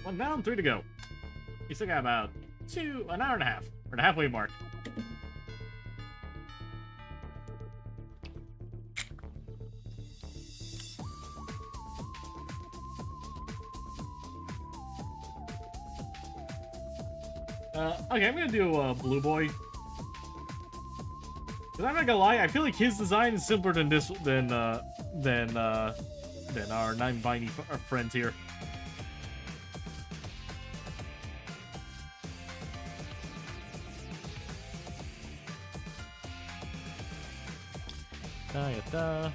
One down, 3 to go. We still got about an hour and a half. We're at the halfway mark. Okay, I'm gonna do Blue Boy. Cause I'm not gonna lie, I feel like his design is simpler than our non-binding friends here. Da.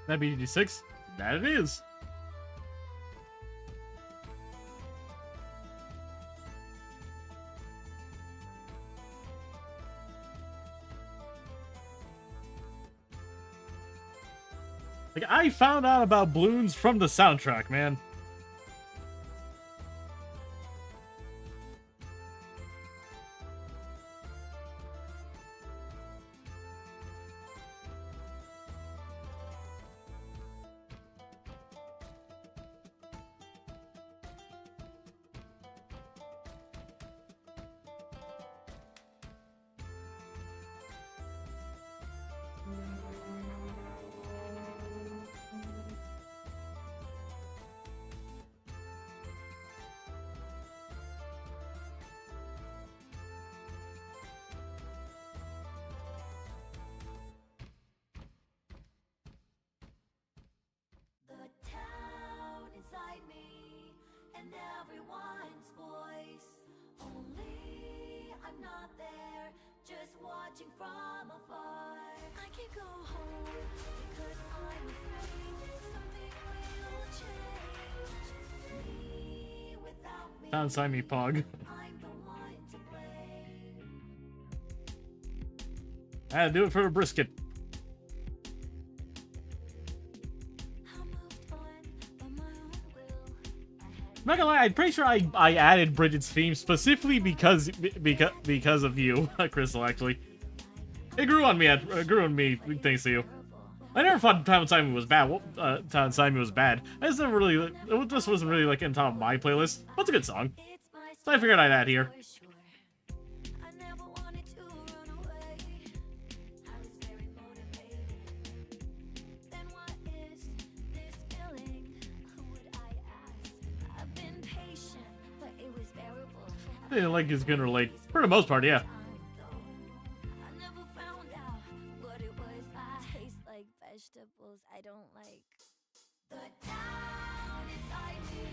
That BD6? That it is. Like, I found out about balloons from the soundtrack, man. Everyone's voice. Only I'm not there, just watching from afar. I can't go home because I'm afraid something will change. Me without me. Sounds like me, Pog. I'm the one to blame. I had to do it for the brisket. I'm not gonna lie, I'm pretty sure I added Bridget's theme specifically because of you, Crystal. Actually, it grew on me. Thanks to you. I never thought Time Simon was bad. Time Simon was bad. I just never really. It just wasn't really like in top of my playlist. But it's a good song, so I figured I'd add here. I didn't like his good relate. For the most part, yeah. I don't like. The town inside me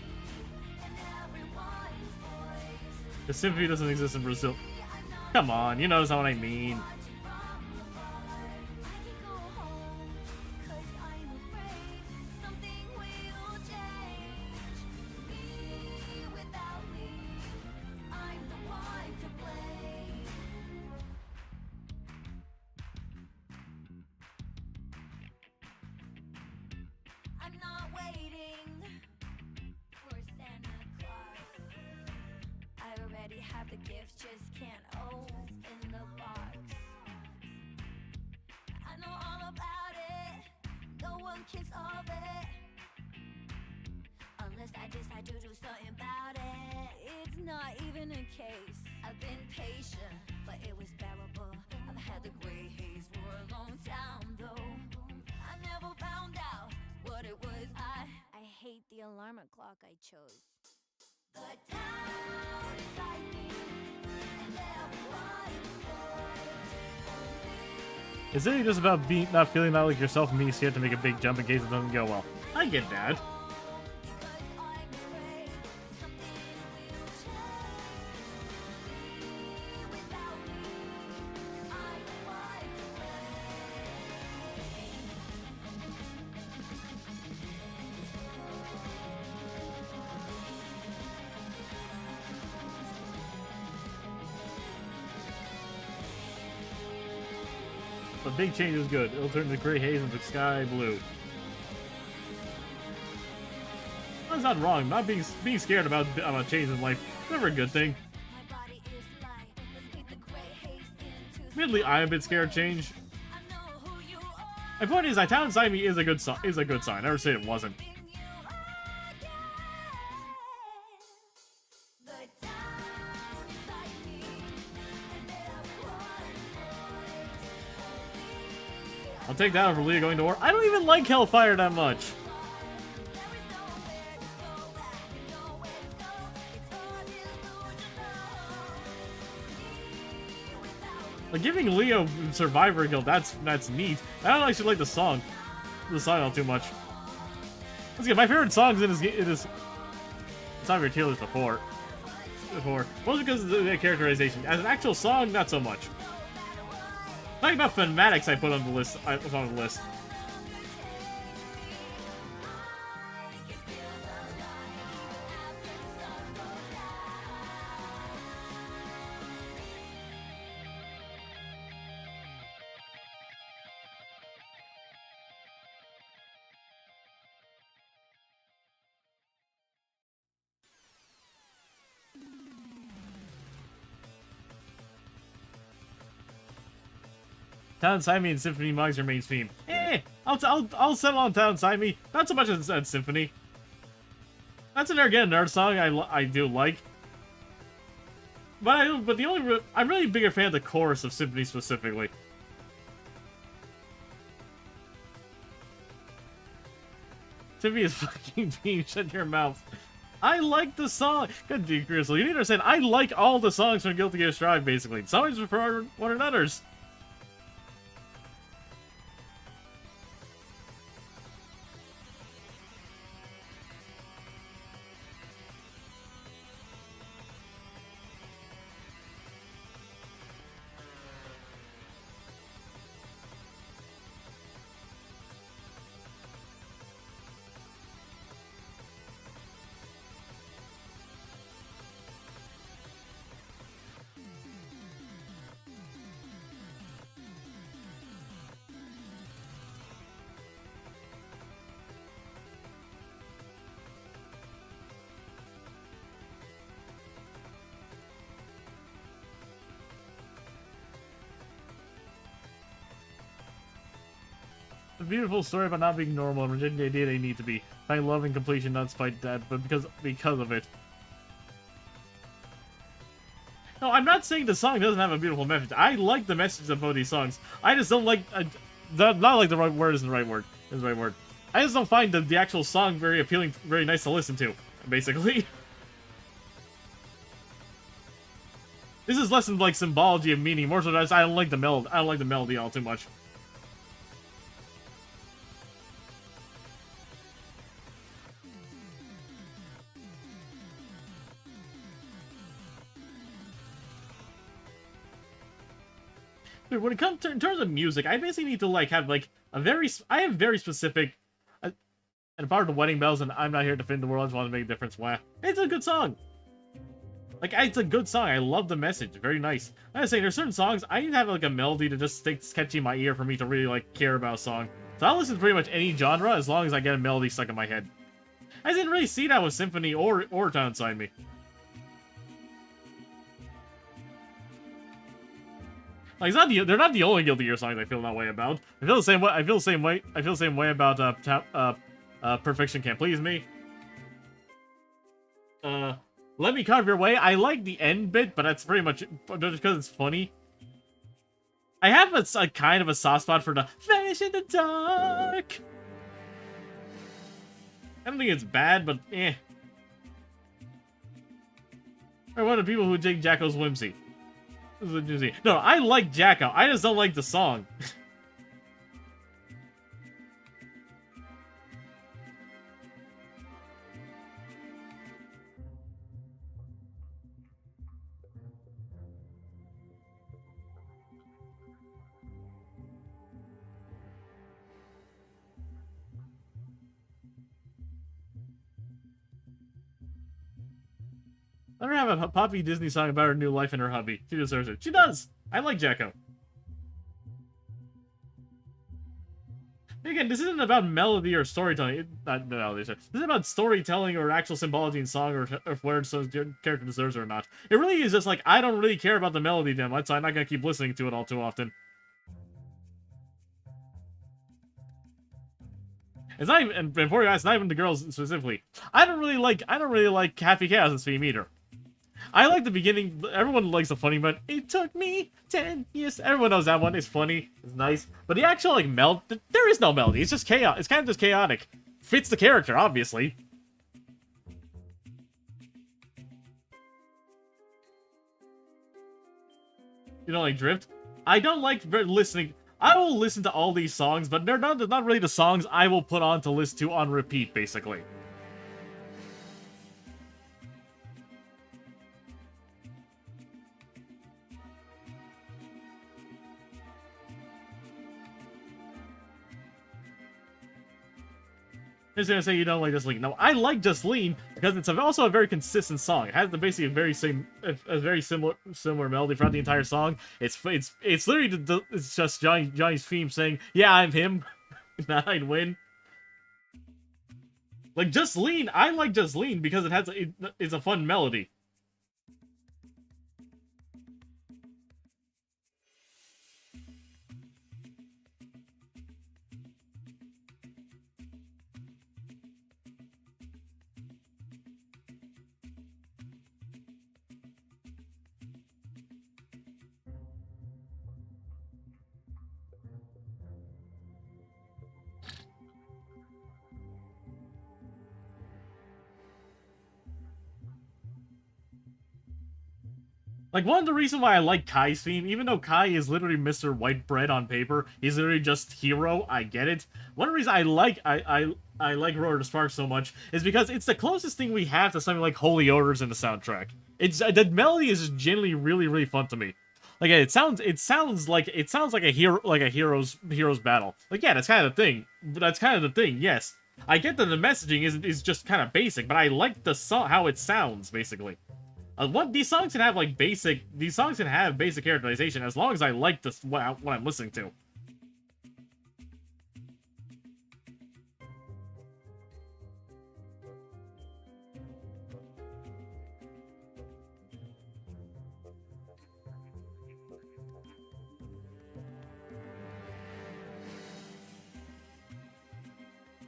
and everyone's voice. The symphony doesn't exist in Brazil. Come on, you notice what I mean. waiting for Santa Claus. I already have the gift, just can't open the box. I know all about it, no one can solve it unless I decide to do something about it. It's not even a case. I've been patient, but it was bearable. I've had the gray haze for a long time though. I never found out what it was. I hate the alarm clock I chose. The town is like me, and everyone's voice. Is it just about not feeling that like yourself and being scared to make a big jump in case it doesn't go well? I get that. The big change is good. It'll turn the gray haze into sky blue. That's not wrong. Not being scared about change in life. Never a good thing. Admittedly, I'm a bit scared of change. My point is, that Town Inside Me is a good sign. I never said it wasn't. I'll take that over Leah going to war. I don't even like Hellfire that much. Like giving Leo Survivor Guild, that's neat. I don't actually like the song all too much. Let's get my favorite songs in is Time for Tears before. Mostly because of the characterization. As an actual song, not so much. Talking about thematics I put on the list. I was on the list. Town Inside Me and Symphony Mugs are main theme. I'll settle on Town Inside Me. Not so much as Symphony. That's again another song I do like. But I'm really a bigger fan of the chorus of Symphony specifically. Symphony is fucking being shut your mouth. I like the song. Good dude, Grizzly. You need to understand, I like all the songs from Guilty Gear Strive, basically. Some I just prefer one another's. A beautiful story about not being normal and rejecting the idea they need to be. Find love and completion, not spite that, but because of it. No, I'm not saying the song doesn't have a beautiful message. I like the message of both these songs. I just don't like... not like the right word isn't the right word. Is the right word. I just don't find the actual song very appealing, very nice to listen to, basically. This is less than like symbology of meaning, more so that I don't like the melody. I don't like the melody all too much. Dude, when it comes to in terms of music, I basically need to like have like a very I have very specific. And apart from the wedding bells and I'm not here to defend the world, I just want to make a difference. Wow, it's a good song. Like it's a good song. I love the message. Very nice. I was saying there's certain songs I need to have like a melody to just stay catchy in my ear for me to really like care about a song. So I'll listen to pretty much any genre as long as I get a melody stuck in my head. I didn't really see that with Symphony or Town Inside Me. Like, they're not the only Guilty Gear songs I feel that way about. I feel the same way. I feel the same way about Perfection Can't Please Me. Let Me Carve Your Way. I like the end bit, but that's pretty much just because it's funny. I have a kind of a soft spot for the Vanish in the Dark. I don't think it's bad, but eh. Or one of the people who dig Jacko's whimsy. No, I like Jacko. I just don't like the song. Let her have a poppy Disney song about her new life and her hubby. She deserves it. She does! I like Jacko. Again, this isn't about melody or storytelling. Not melody. This is about storytelling or actual symbology in song, or if where some character deserves it or not. It really is just like, I don't really care about the melody that much, so I'm not gonna keep listening to it all too often. It's not even, and for you guys, not even the girls specifically. I don't really like Happy Chaos' theme either. I like the beginning. Everyone likes the funny, but it took me 10 years. Everyone knows that one. It's funny. It's nice. But the actual, like, there is no melody. It's just chaos. It's kind of just chaotic. Fits the character, obviously. You don't like Drift? I don't like listening. I will listen to all these songs, but they're not really the songs I will put on to listen to on repeat, basically. I'm just gonna say you don't like Just Lean. No, I like Just Lean because it's also a very consistent song. It has basically a very similar melody throughout the entire song. It's literally it's just Johnny's theme saying, "Yeah, I'm him, now I'd win." Like Just Lean, I like Just Lean because it's a fun melody. Like, one of the reasons why I like Kai's theme, even though Kai is literally Mr. White Bread on paper, he's literally just hero, I get it. One reason I like Roar to Sparks so much is because it's the closest thing we have to something like Holy Orders in the soundtrack. The melody is genuinely really fun to me. Like, it sounds like a hero's battle. Like, yeah, that's kind of the thing. That's kind of the thing, yes. I get that the messaging is just kind of basic, but I like the how it sounds, basically. These songs can have basic characterization as long as I like what I'm listening to.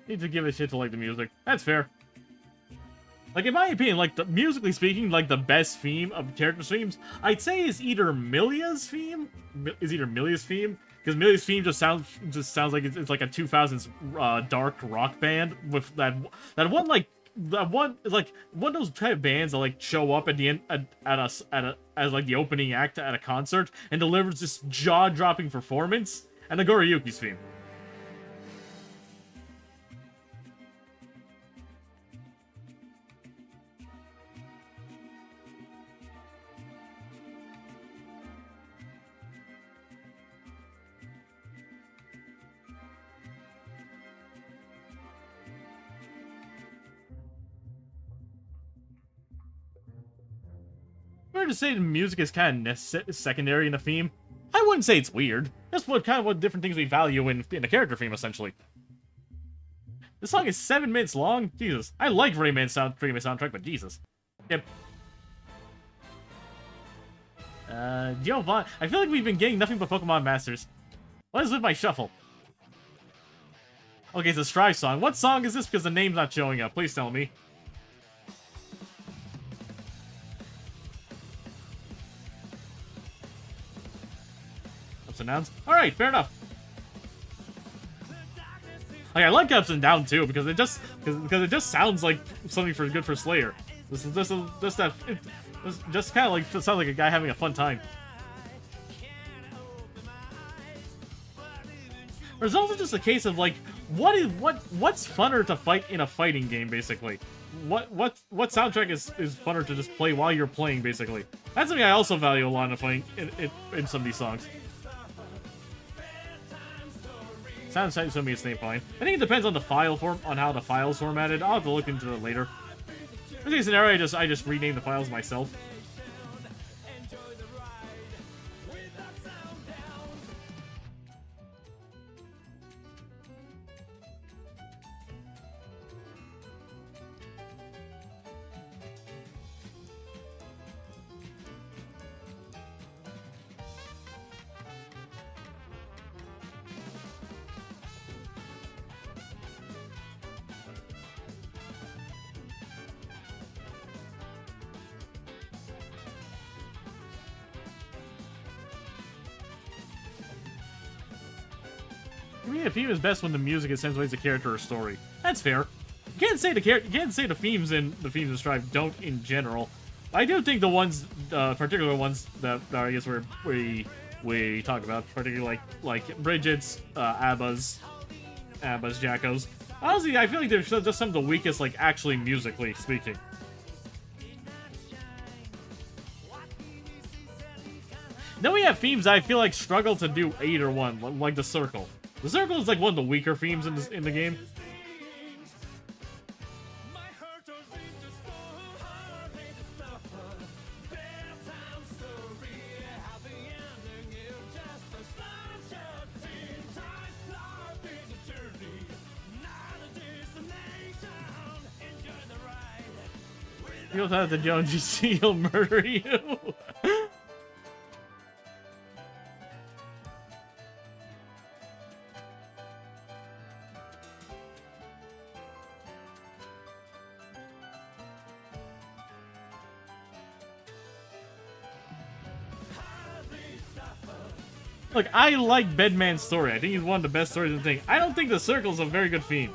Need to give a shit to like the music. That's fair. Like, in my opinion, musically speaking, the best theme of character themes, I'd say is either Milia's theme. Because Milia's theme just sounds like it's like a 2000s dark rock band with one of those type of bands that show up at the end as the opening act at a concert and delivers this jaw-dropping performance, and the Goriyuki's theme. To say the music is kind of secondary in the theme, I wouldn't say it's weird. That's what different things we value in a character theme, essentially. This song is 7 minutes long. Jesus, I like Rayman's soundtrack, but Jesus. Yep. Giovanni. I feel like we've been getting nothing but Pokemon Masters. What is with my shuffle? Okay, it's a Strive song. What song is this? Because the name's not showing up. Please tell me. Ups and downs. Alright, fair enough. Like, I like Ups and Down too, because it just sounds like something good for Slayer. This is just kind of like sounds like a guy having a fun time. Or it's also just a case of like, what's funner to fight in a fighting game, basically? What soundtrack is funner to just play while you're playing, basically? That's something I also value a lot in fighting in some of these songs. Sounds to me it's fine. I think it depends on the on how the file's formatted. I'll have to look into it later. In this scenario, I just rename the files myself. For me, a theme is best when the music accentuates a character or story. That's fair. You can't say the themes in Strive don't in general. I do think the ones, particular ones that I guess we talk about, particularly like Bridget's, Abba's, Jacko's. Honestly, I feel like they're just some of the weakest, like actually musically speaking. Then we have themes I feel like struggle to do either one, like the Circle. The Circle is like one of the weaker themes in the game. You'll have the Jones, you see, he'll murder you. Look, I like Bedman's story. I think he's one of the best stories in the thing. I don't think the Circle's a very good theme.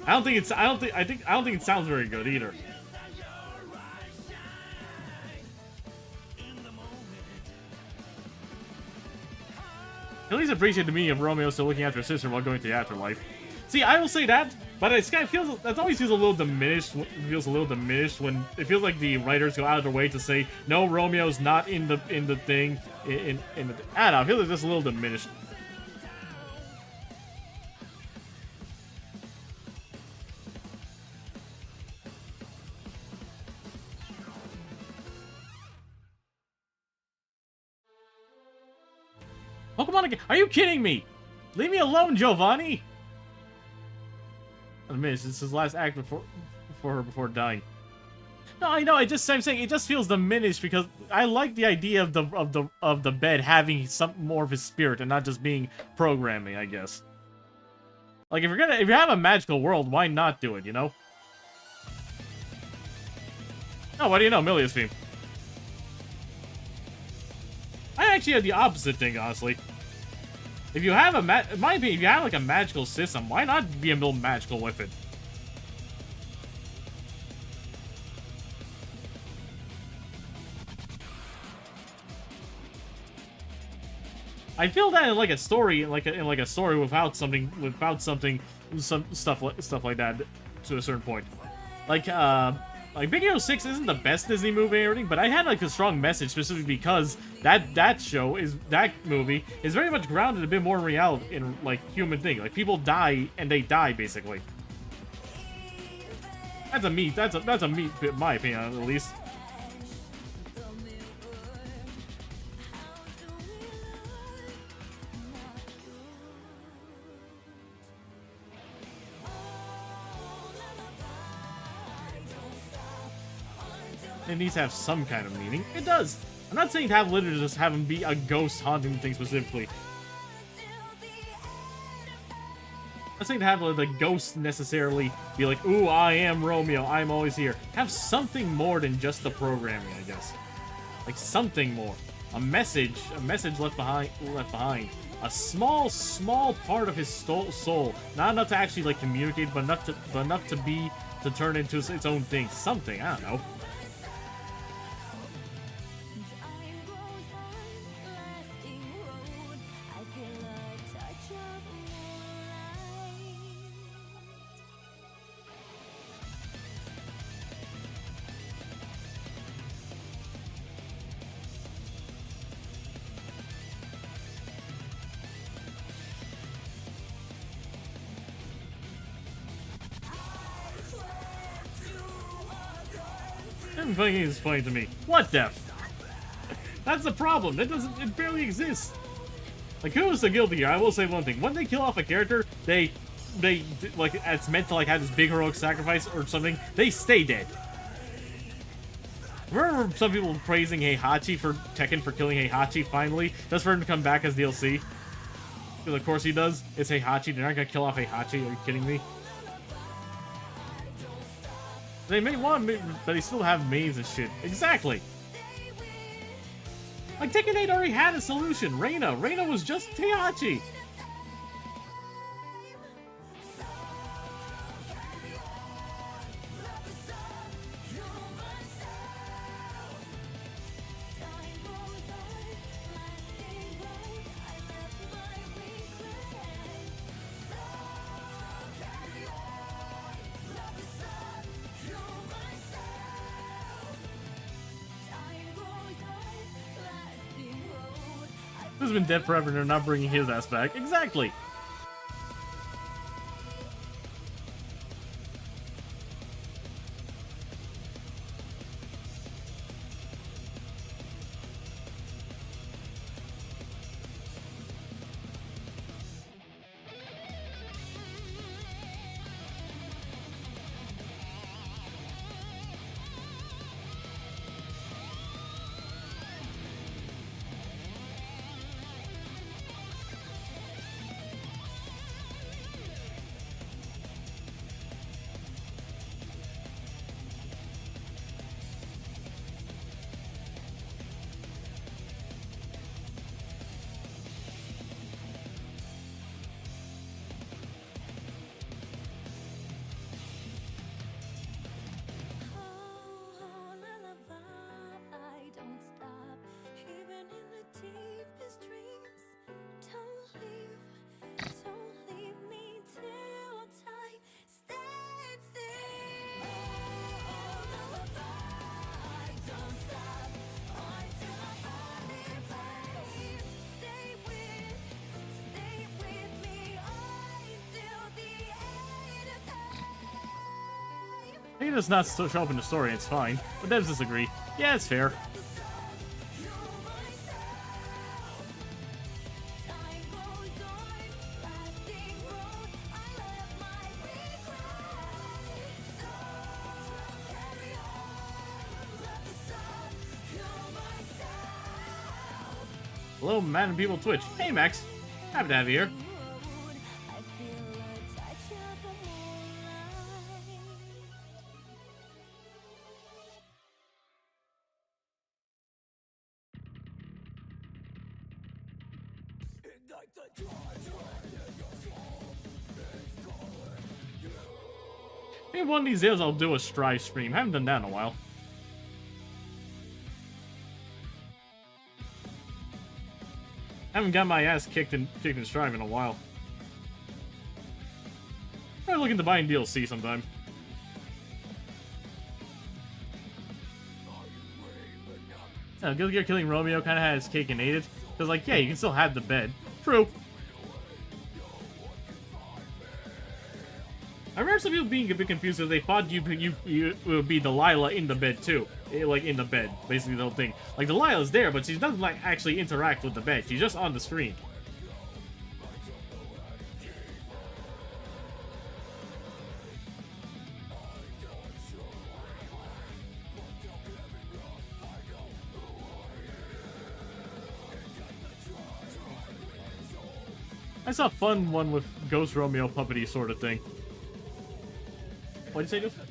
I don't think it sounds very good either. At least appreciate the meaning of Romeo still looking after his sister while going to the afterlife. See, I will say that, but it kind of feels that always feels a little diminished. It feels a little diminished when it feels like the writers go out of their way to say no, Romeo's not in the thing. I don't know. I feel like it's a little diminished. Pokemon again? Are you kidding me? Leave me alone, Giovanni. I mean, this is his last act before dying. No, I know. I'm saying it just feels diminished because I like the idea of the bed having some more of his spirit and not just being programming. I guess. Like if you have a magical world, why not do it? You know. Oh, what do you know, Milia's theme? I actually had the opposite thing, honestly. If you have in my opinion, if you have like a magical system, why not be a little magical with it? I feel that in like a story, in a story without some stuff like that to a certain point. Like Big Hero 6 isn't the best Disney movie and everything, but I had like a strong message specifically because that movie is very much grounded a bit more in reality, in like human thing. Like people die and they die basically. That's a meat, in my opinion at least. It needs to have some kind of meaning. It does. I'm not saying to have literally just have him be a ghost haunting the thing specifically. I'm not saying to have the ghost necessarily be like, ooh, I am Romeo, I'm always here. Have something more than just the programming, I guess. Like something more. A message left behind. A small part of his soul. Not enough to actually like communicate, but enough to turn into its own thing. Something, I don't know. Time goes on, lasting road. I feel a touch of moonlight. Everything is funny to me. What depth? That's the problem. It barely exists. Like, who's the guilty here? I will say one thing. When they kill off a character, they like, it's meant to like have this big heroic sacrifice or something, they stay dead. Remember some people praising Heihachi for Tekken for killing Heihachi finally? Just for him to come back as DLC? Because of course he does. It's Heihachi. They're not gonna kill off Heihachi. Are you kidding me? They may want, but they still have mains and shit. Exactly. Like, Tekken 8 already had a solution. Reina was just Heihachi. This has been dead forever and they're not bringing his ass back. Exactly. He does not show up in the story, it's fine. But devs disagree. Yeah, it's fair. Hello, Madden People Twitch. Hey, Max. Happy to have you here. Maybe one of these days I'll do a Strive stream. Haven't done that in a while. Haven't got my ass kicked in Strive in a while. Probably looking to buy in DLC sometime. Guilty Gear killing Romeo kind of had his cake and ate it. Because, like, yeah, you can still have the bed. True. I remember some people being a bit confused because they thought you would be Delilah in the bed too. Like, in the bed, basically the whole thing. Like, Delilah's there, but she doesn't, like, actually interact with the bed. She's just on the screen. I saw a fun one with Ghost Romeo puppety sort of thing. What did you say, dude? What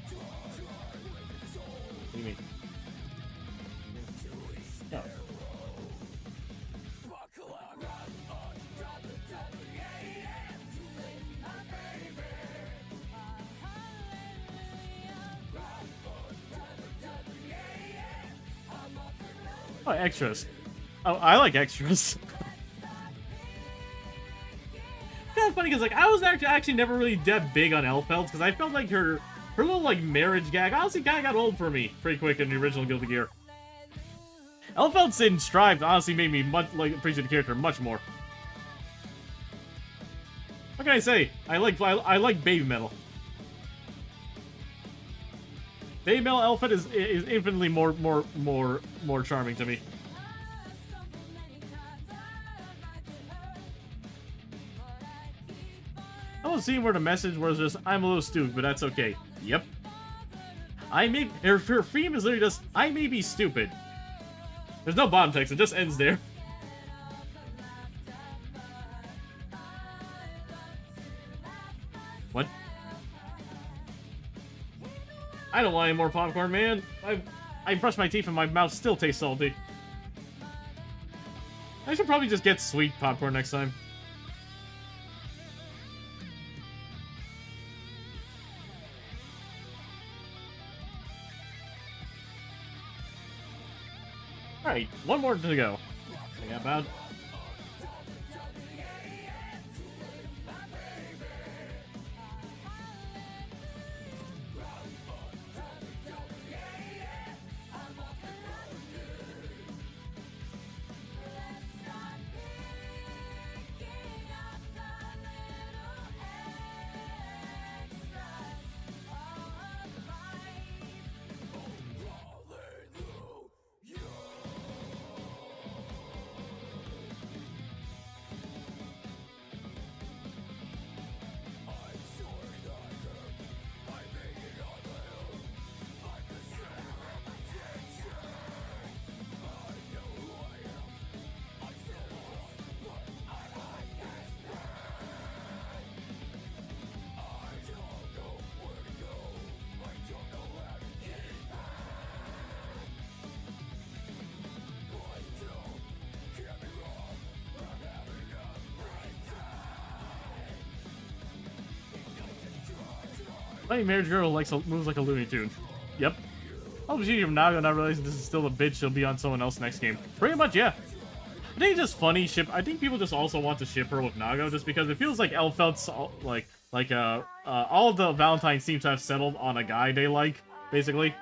do you mean? No. Oh, extras. Oh, I like extras. Kind of funny because like I was actually never really that big on Elfelds because I felt like her little like marriage gag honestly kind of got old for me pretty quick in the original Guilty Gear. Elfelds in Strive honestly made me much like appreciate the character much more. What can I say? I like Baby Metal. Baby Metal Elfet is infinitely more charming to me. I was seeing where the message was just, I'm a little stupid, but that's okay. Yep. Her theme is literally just, I may be stupid. There's no bottom text, it just ends there. What? I don't want any more popcorn, man. I brushed my teeth and my mouth still tastes salty. I should probably just get sweet popcorn next time. Alright, one more to go. I got about... My marriage girl moves like a Looney Tune. Yep. I'll be from Nago not realizing this is still a bitch she'll be on someone else next game. Pretty much, yeah. I think it's just funny I think people just also want to ship her with Nago just because it feels like Elfeld's all the Valentines seem to have settled on a guy they like, basically.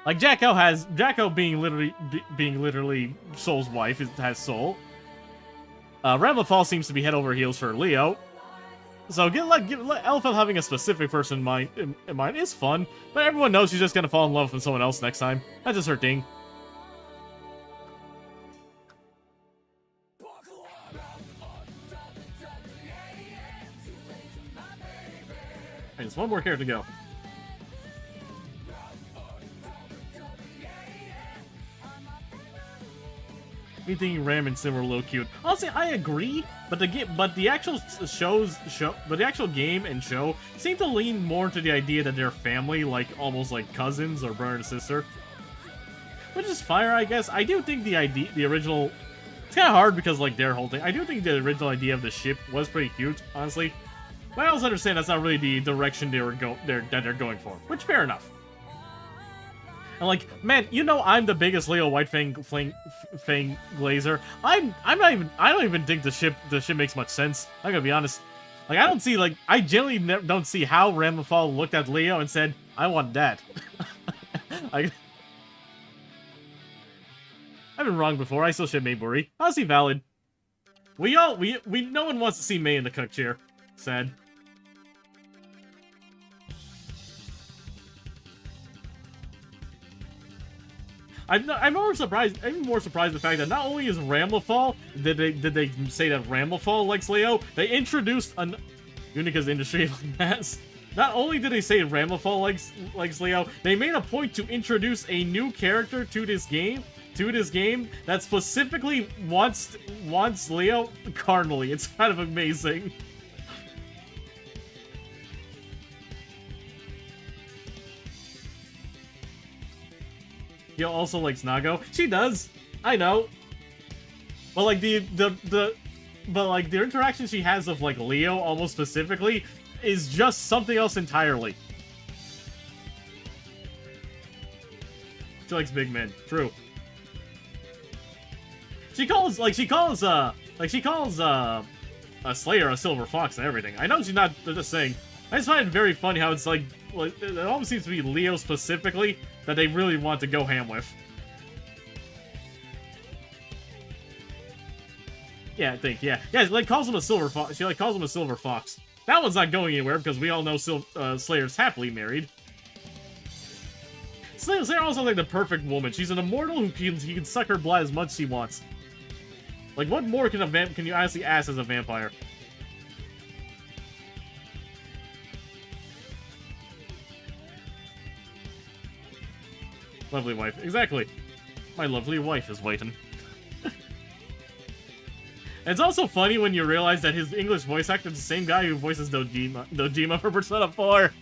Like Jacko being literally Soul's wife has Soul. Ramblefall seems to be head over heels for Leo. So let Elfeld having a specific person in mind is fun, but everyone knows she's just gonna fall in love with someone else next time. That's just her thing. Alright, there's one more character to go. Me thinking Ram and Sim were a little cute. Honestly, I agree, but the actual game and show seem to lean more to the idea that they're family, like almost like cousins or brother and sister, which is fire, I guess. I do think the original, it's kind of hard because like their whole thing. I do think the original idea of the ship was pretty cute, honestly, but I also understand that's not really the direction they're going for, which fair enough. And like, man, you know I'm the biggest Leo Whitefang glazer. I don't even think the ship makes much sense. I'm gonna be honest. Like, I generally don't see how Ramafal looked at Leo and said, I want that. I've been wrong before, I still ship Mayburi. Honestly valid. No one wants to see May in the cook chair. Sad. I'm more surprised. I'm even more surprised the fact that not only is Ramlefall did they say that Ramlefall likes Leo, they introduced an Unica's industry has. Not only did they say Ramlefall likes Leo, they made a point to introduce a new character to this game to this game that specifically wants Leo carnally. It's kind of amazing. Yo also likes Nago. She does. I know. But like the interaction she has with like Leo almost specifically is just something else entirely. She likes big men. True. She calls a Slayer a silver fox and everything. I know she's not just saying. I just find it very funny how it's like it almost seems to be Leo specifically that they really want to go ham with. Yeah, I think, yeah. Yeah, like calls him a silver fox. She like calls him a silver fox. That one's not going anywhere because we all know Slayer's happily married. Slayer also like the perfect woman. She's an immortal who he can suck her blood as much as he wants. Like, what more can you honestly ask as a vampire? Lovely wife. Exactly. My lovely wife is waiting. It's also funny when you realize that his English voice actor is the same guy who voices Dojima for Persona 4.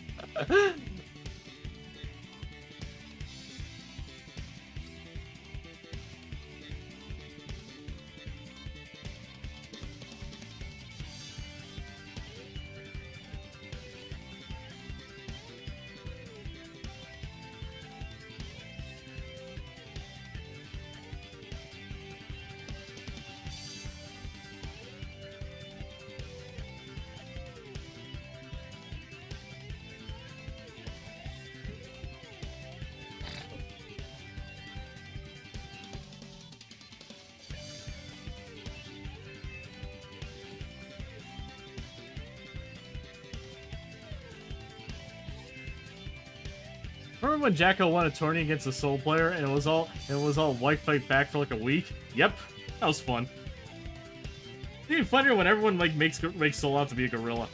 Remember when Jacko won a tourney against a Soul player and it was all wife fight back for like a week? Yep, that was fun. It's even funnier when everyone like makes Soul out to be a gorilla.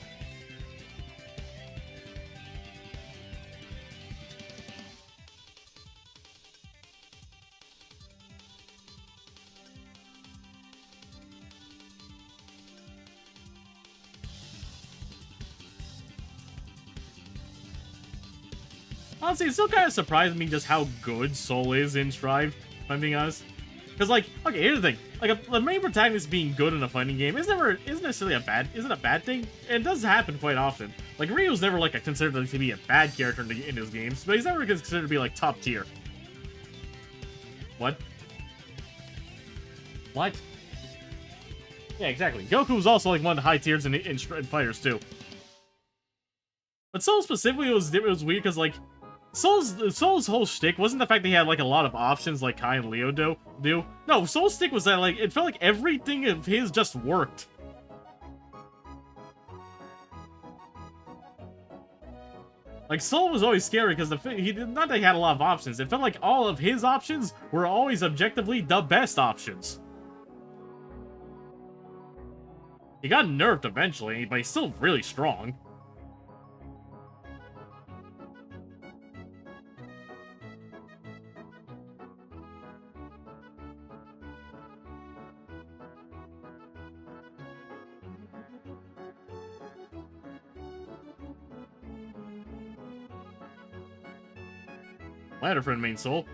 Honestly, it still kind of surprised me just how good Soul is in Strive, if I'm being honest. Because, like, okay, here's the thing. Like, the main protagonist being good in a fighting game isn't necessarily a bad thing. And it does happen quite often. Like, Ryu's never, like, considered to be a bad character in his games, but he's never considered to be, like, top tier. What? What? Yeah, exactly. Goku's also, like, one of the high tiers in fighters, too. But Soul specifically, it was weird, because, like, Soul's whole shtick wasn't the fact that he had, like, a lot of options like Kai and Leo do. No, Soul's shtick was that, like, it felt like everything of his just worked. Like, Soul was always scary because not that he had a lot of options. It felt like all of his options were always objectively the best options. He got nerfed eventually, but he's still really strong. I had a friend named Soul.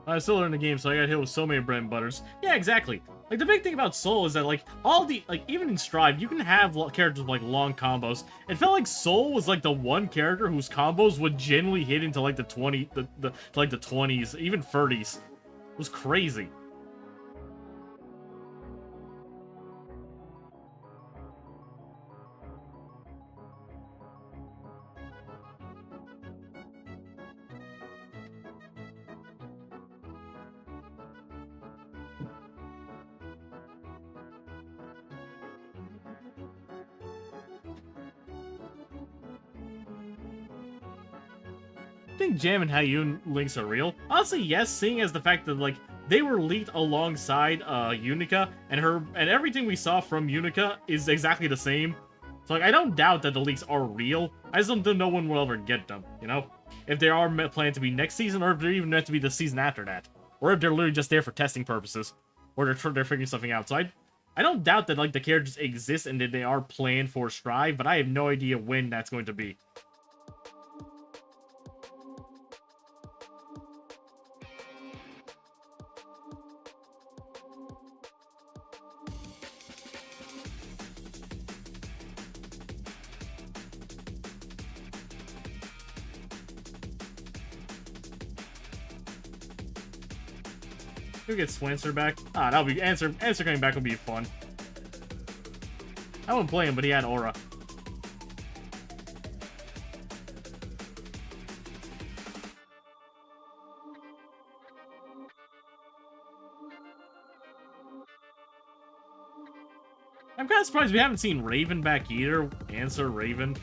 I still learned the game, so I got hit with so many bread and butters. Yeah, exactly. Like, the big thing about Soul is that, like, even in Strive, you can have characters with, like, long combos. It felt like Soul was, like, the one character whose combos would generally hit into, like, the 20s, even 30s. It was crazy. I think Jam and Hayun links are real. Honestly, yes, seeing as the fact that, like, they were leaked alongside Unica, and everything we saw from Unica is exactly the same. So like, I don't doubt that the leaks are real. I just don't think no one will ever get them, you know? If they are planned to be next season, or if they're even meant to be the season after that. Or if they're literally just there for testing purposes. Or they're figuring something out. So I don't doubt that like the characters exist and that they are planned for Strive, but I have no idea when that's going to be. We get Swancer back. Ah, that'll be answer coming back would be fun. I wouldn't play him, but he had aura. I'm kind of surprised we haven't seen Raven back either. Answer Raven.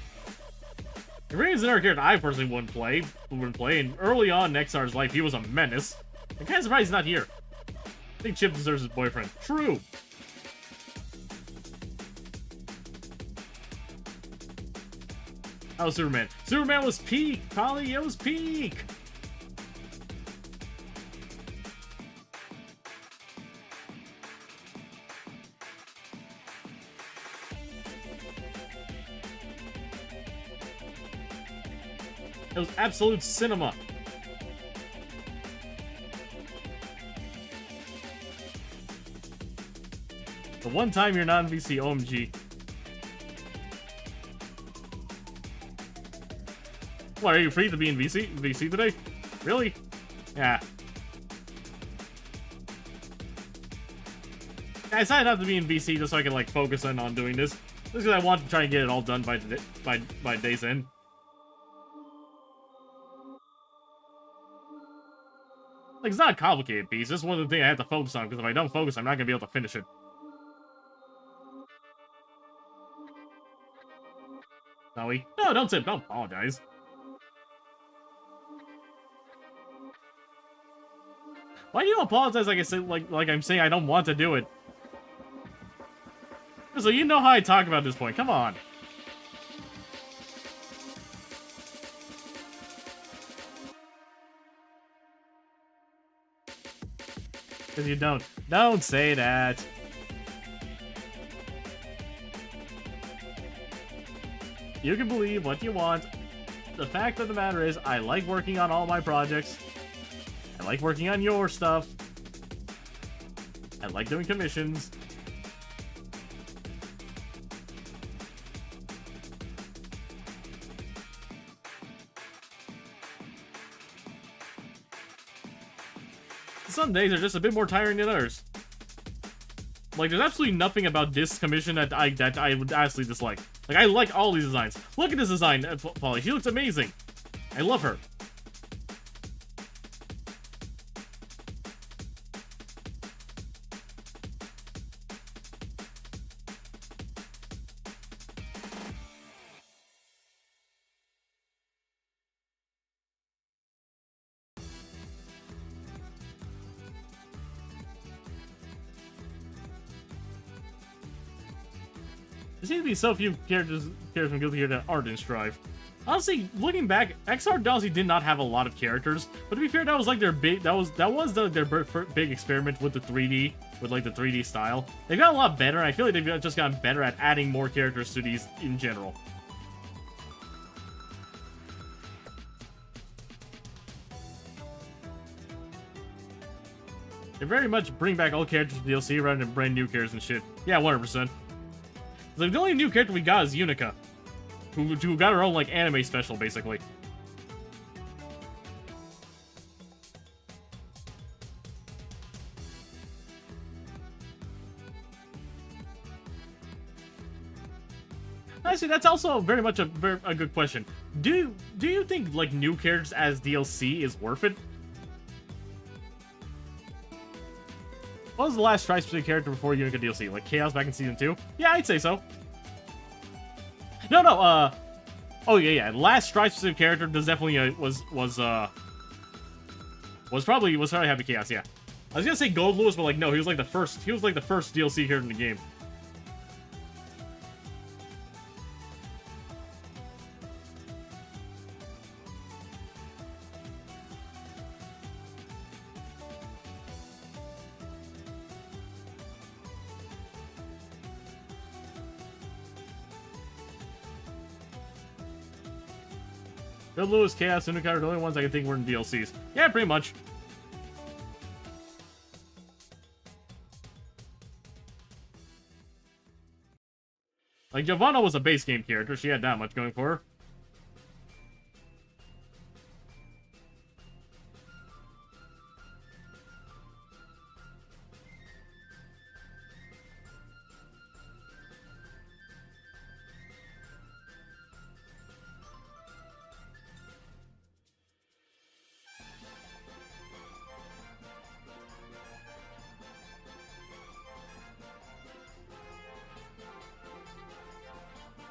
Raven's another character I personally wouldn't play, and early on in XR's life, he was a menace. I'm kind of surprised he's not here. I think Chip deserves his boyfriend. True. Oh, Superman. Superman was peak, Polly. It was peak. It was absolute cinema. The one time you're not in VC, OMG. What, are you free to be in VC today? Really? Yeah. I decided not to be in VC just so I can like focus in on doing this. Just because I want to try and get it all done by day's end. Like, it's not a complicated piece. This is one of the things I have to focus on, because if I don't focus, I'm not going to be able to finish it. Zoe? No, don't apologize. Why do you apologize like I say, like I'm saying I don't want to do it? So you know how I talk about this point. Come on. Because you don't. Don't say that. You can believe what you want. The fact of the matter is, I like working on all my projects. I like working on your stuff. I like doing commissions. Some days are just a bit more tiring than others. Like, there's absolutely nothing about this commission that I would honestly dislike. Like, I like all these designs. Look at this design, Polly. She looks amazing. I love her. There seems to be so few characters from Guilty Gear that aren't in Strive. Honestly, looking back, XR honestly did not have a lot of characters, but to be fair, that was like their big their big experiment with the 3D, with like the 3D style. They've got a lot better, and I feel like they've just gotten better at adding more characters to these in general. They very much bring back old characters to DLC rather than brand new characters and shit. Yeah, 100%. Like, the only new character we got is Unica, who got her own, like, anime special, basically. Honestly, that's also very much a good question. Do you think, like, new characters as DLC is worth it? What was the last Tri-Specific character before Unica DLC? Like Chaos back in Season 2? Yeah, I'd say so. No, oh yeah. Last Tri-Specific character was definitely, was probably Happy Chaos, yeah. I was gonna say Gold Lewis, but like no, he was like the first. He was like the first DLC character in the game. Gold Lewis, Chaos, and Nuka are the only ones I can think were in DLCs. Yeah, pretty much. Like, Giovanna was a base game character. She had that much going for her.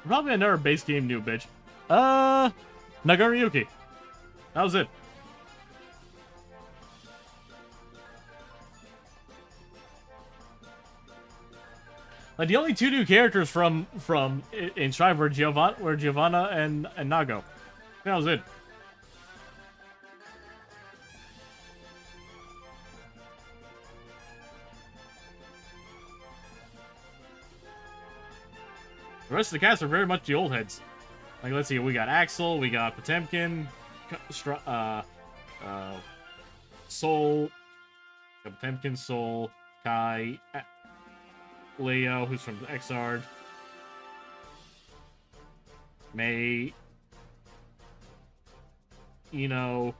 Probably another base game new bitch. Nagariyuki. That was it. Like the only two new characters from in Strive were Giovanna and Nago. That was it. The rest of the cast are very much the old heads. Like, let's see, we got Axel, we got Potemkin, Soul, Potemkin, Soul, Kai, Leo, who's from Xrd, May, Ino,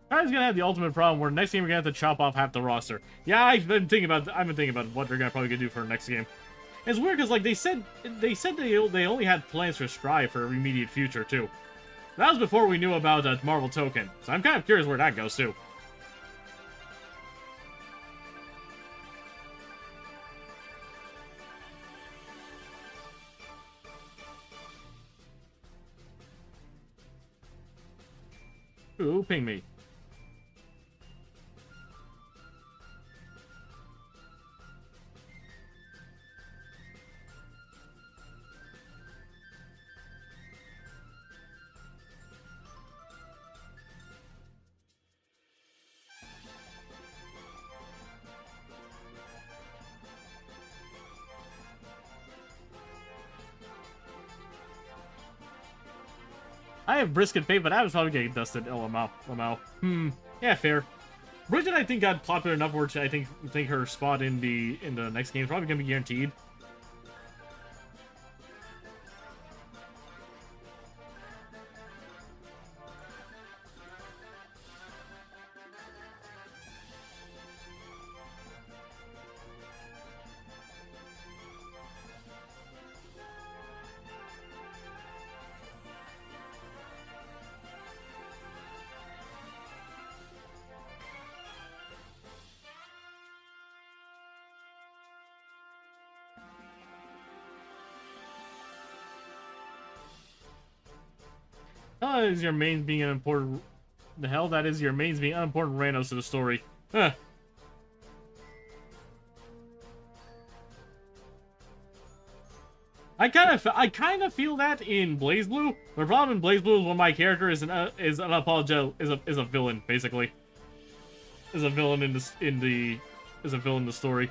Kai's gonna have the ultimate problem where next game we're gonna have to chop off half the roster. Yeah, I've been thinking about what they're gonna probably gonna do for the next game. It's weird because like they said they only had plans for Strive for immediate future too. That was before we knew about Marvel Token, so I'm kind of curious where that goes too. Ooh, ping me. I have Brisket Fate, but I was probably getting dusted. LMAO. Yeah, fair. Bridget, I think, got popular enough where I think her spot in the next game is probably gonna be guaranteed. Is your mains being an important... The hell that is your mains being unimportant randos to the story. Huh. I kind of feel that in BlazBlue. The problem in BlazBlue is when my character is a villain basically. Is a villain in the story.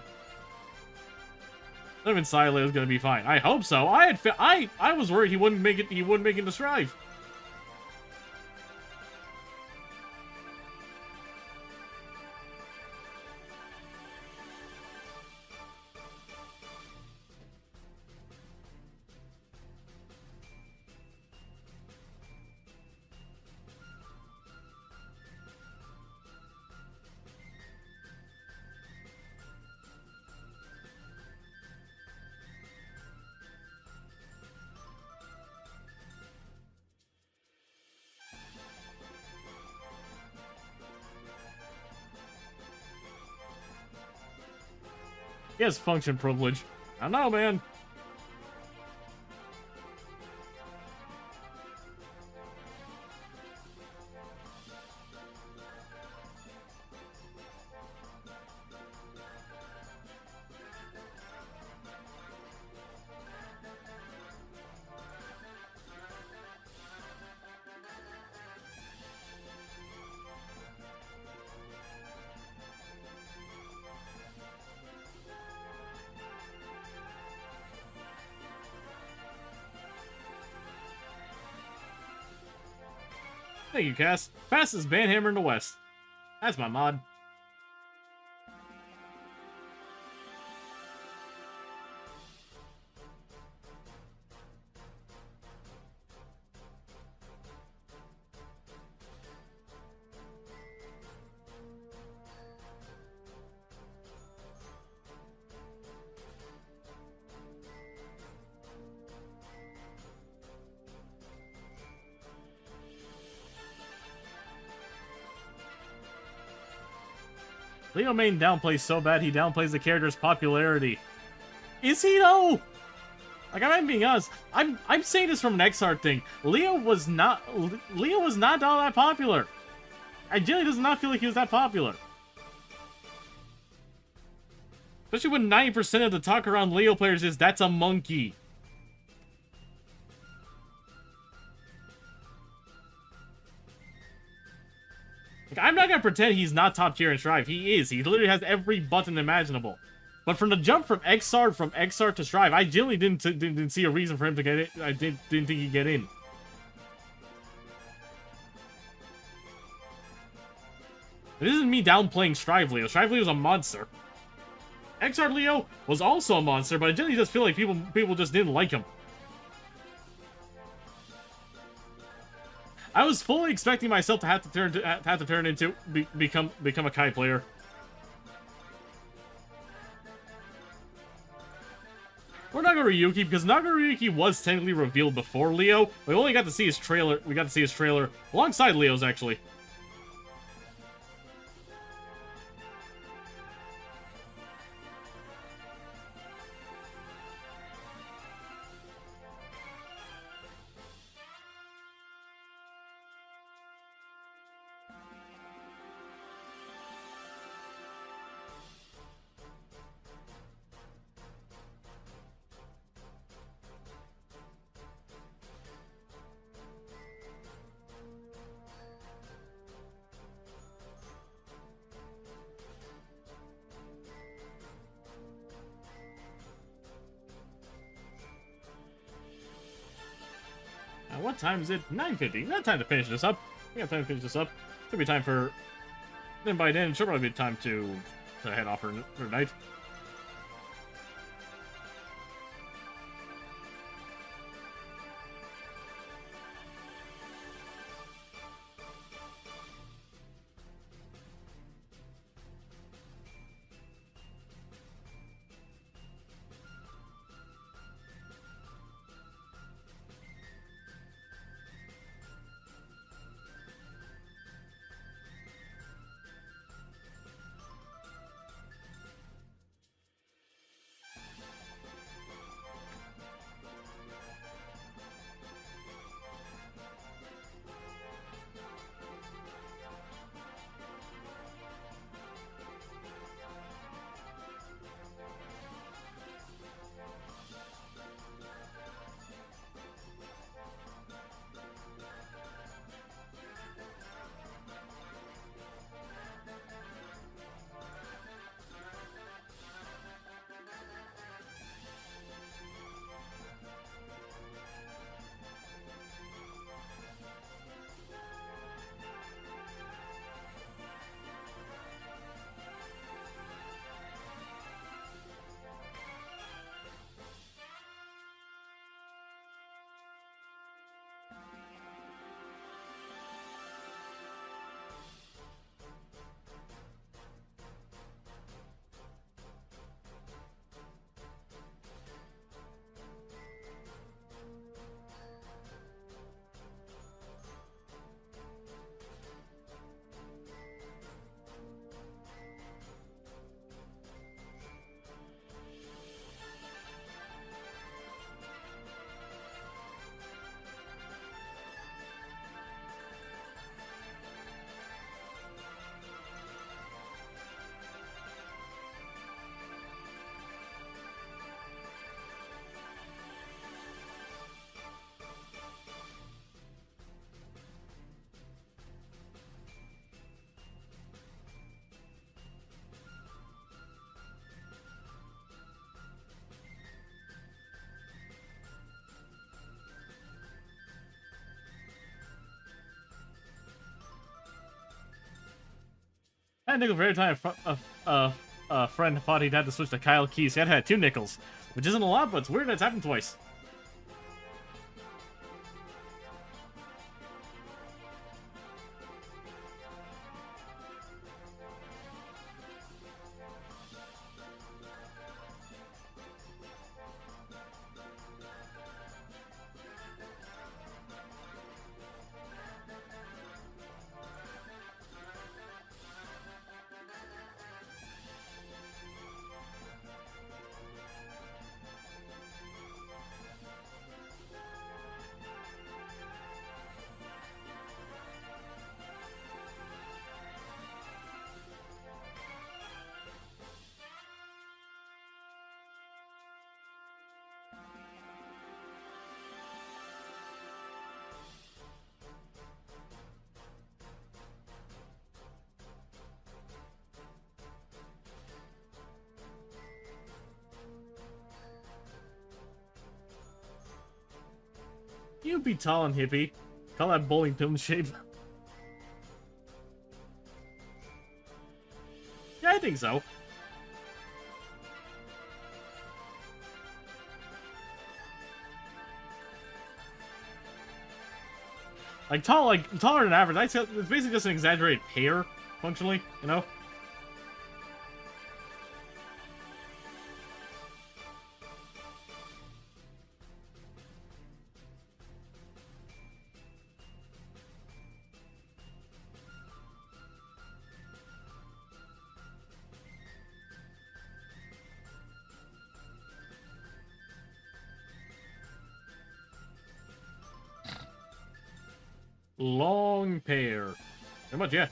Even Sile is gonna be fine. I hope so. I was worried he wouldn't make it. He wouldn't make it to Strive. He has function privilege. I don't know, man. Thank you, Cass. Fastest banhammer in the West. That's my mod. Leo Main downplays so bad he downplays the character's popularity. Is he though? Like, I'm being honest. I'm saying this from an X-Art thing. Leo was not all that popular. I genuinely does not feel like he was that popular. Especially when 90% of the talk around Leo players is that's a monkey. Like, I'm not gonna pretend he's not top tier in Strive. He is. He literally has every button imaginable. But from the jump from X-Art to Strive, I genuinely didn't see a reason for him to get it. I didn't think he'd get in. This isn't me downplaying Strive Leo. Strive Leo was a monster. X-Art Leo was also a monster, but I genuinely just feel like people just didn't like him. I was fully expecting myself to have to turn into become a Kai player. Or Nagaryuki, because Nagaryuki was technically revealed before Leo. We only got to see his trailer. We got to see his trailer alongside Leo's, actually. What time is it? 9:50. Not time to finish this up. We got time to finish this up. Could be time for... Then by then, it should probably be time to head off for night. That nickel for every time a friend thought he'd had to switch to Kyle Keys. He had 2 nickels, which isn't a lot, but it's weird that it's happened twice. You be tall and hippie. Call that bowling pin shape. Yeah, I think so. Like taller than average. I'd say it's basically just an exaggerated pear, functionally, you know? Long pear. How much, yeah.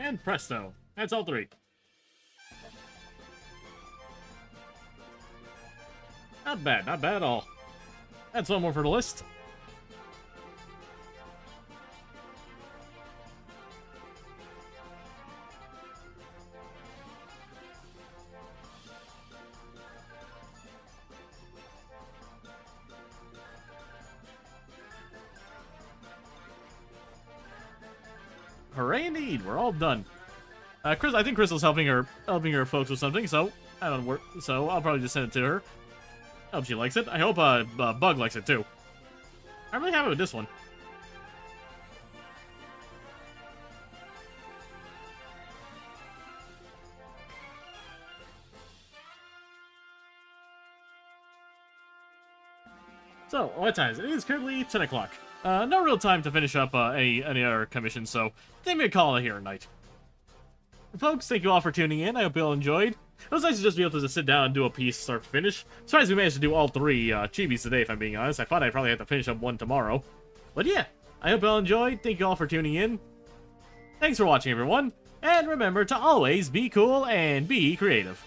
And presto. That's all 3. Not bad at all. That's one more for the list. Hooray indeed, we're all done. I think Crystal's helping her folks with something, so I don't work. So I'll probably just send it to her. I hope she likes it. I hope Bug likes it too. I'm really happy with this one. So, what time is it? It is currently 10 o'clock. No real time to finish up any other commissions, so give me a call here at night. Folks, thank you all for tuning in. I hope you all enjoyed. It was nice to just be able to just sit down and do a piece start to finish. Surprised we managed to do all 3 chibis today, if I'm being honest. I thought I'd probably have to finish up one tomorrow. But yeah, I hope you all enjoyed. Thank you all for tuning in. Thanks for watching, everyone. And remember to always be cool and be creative.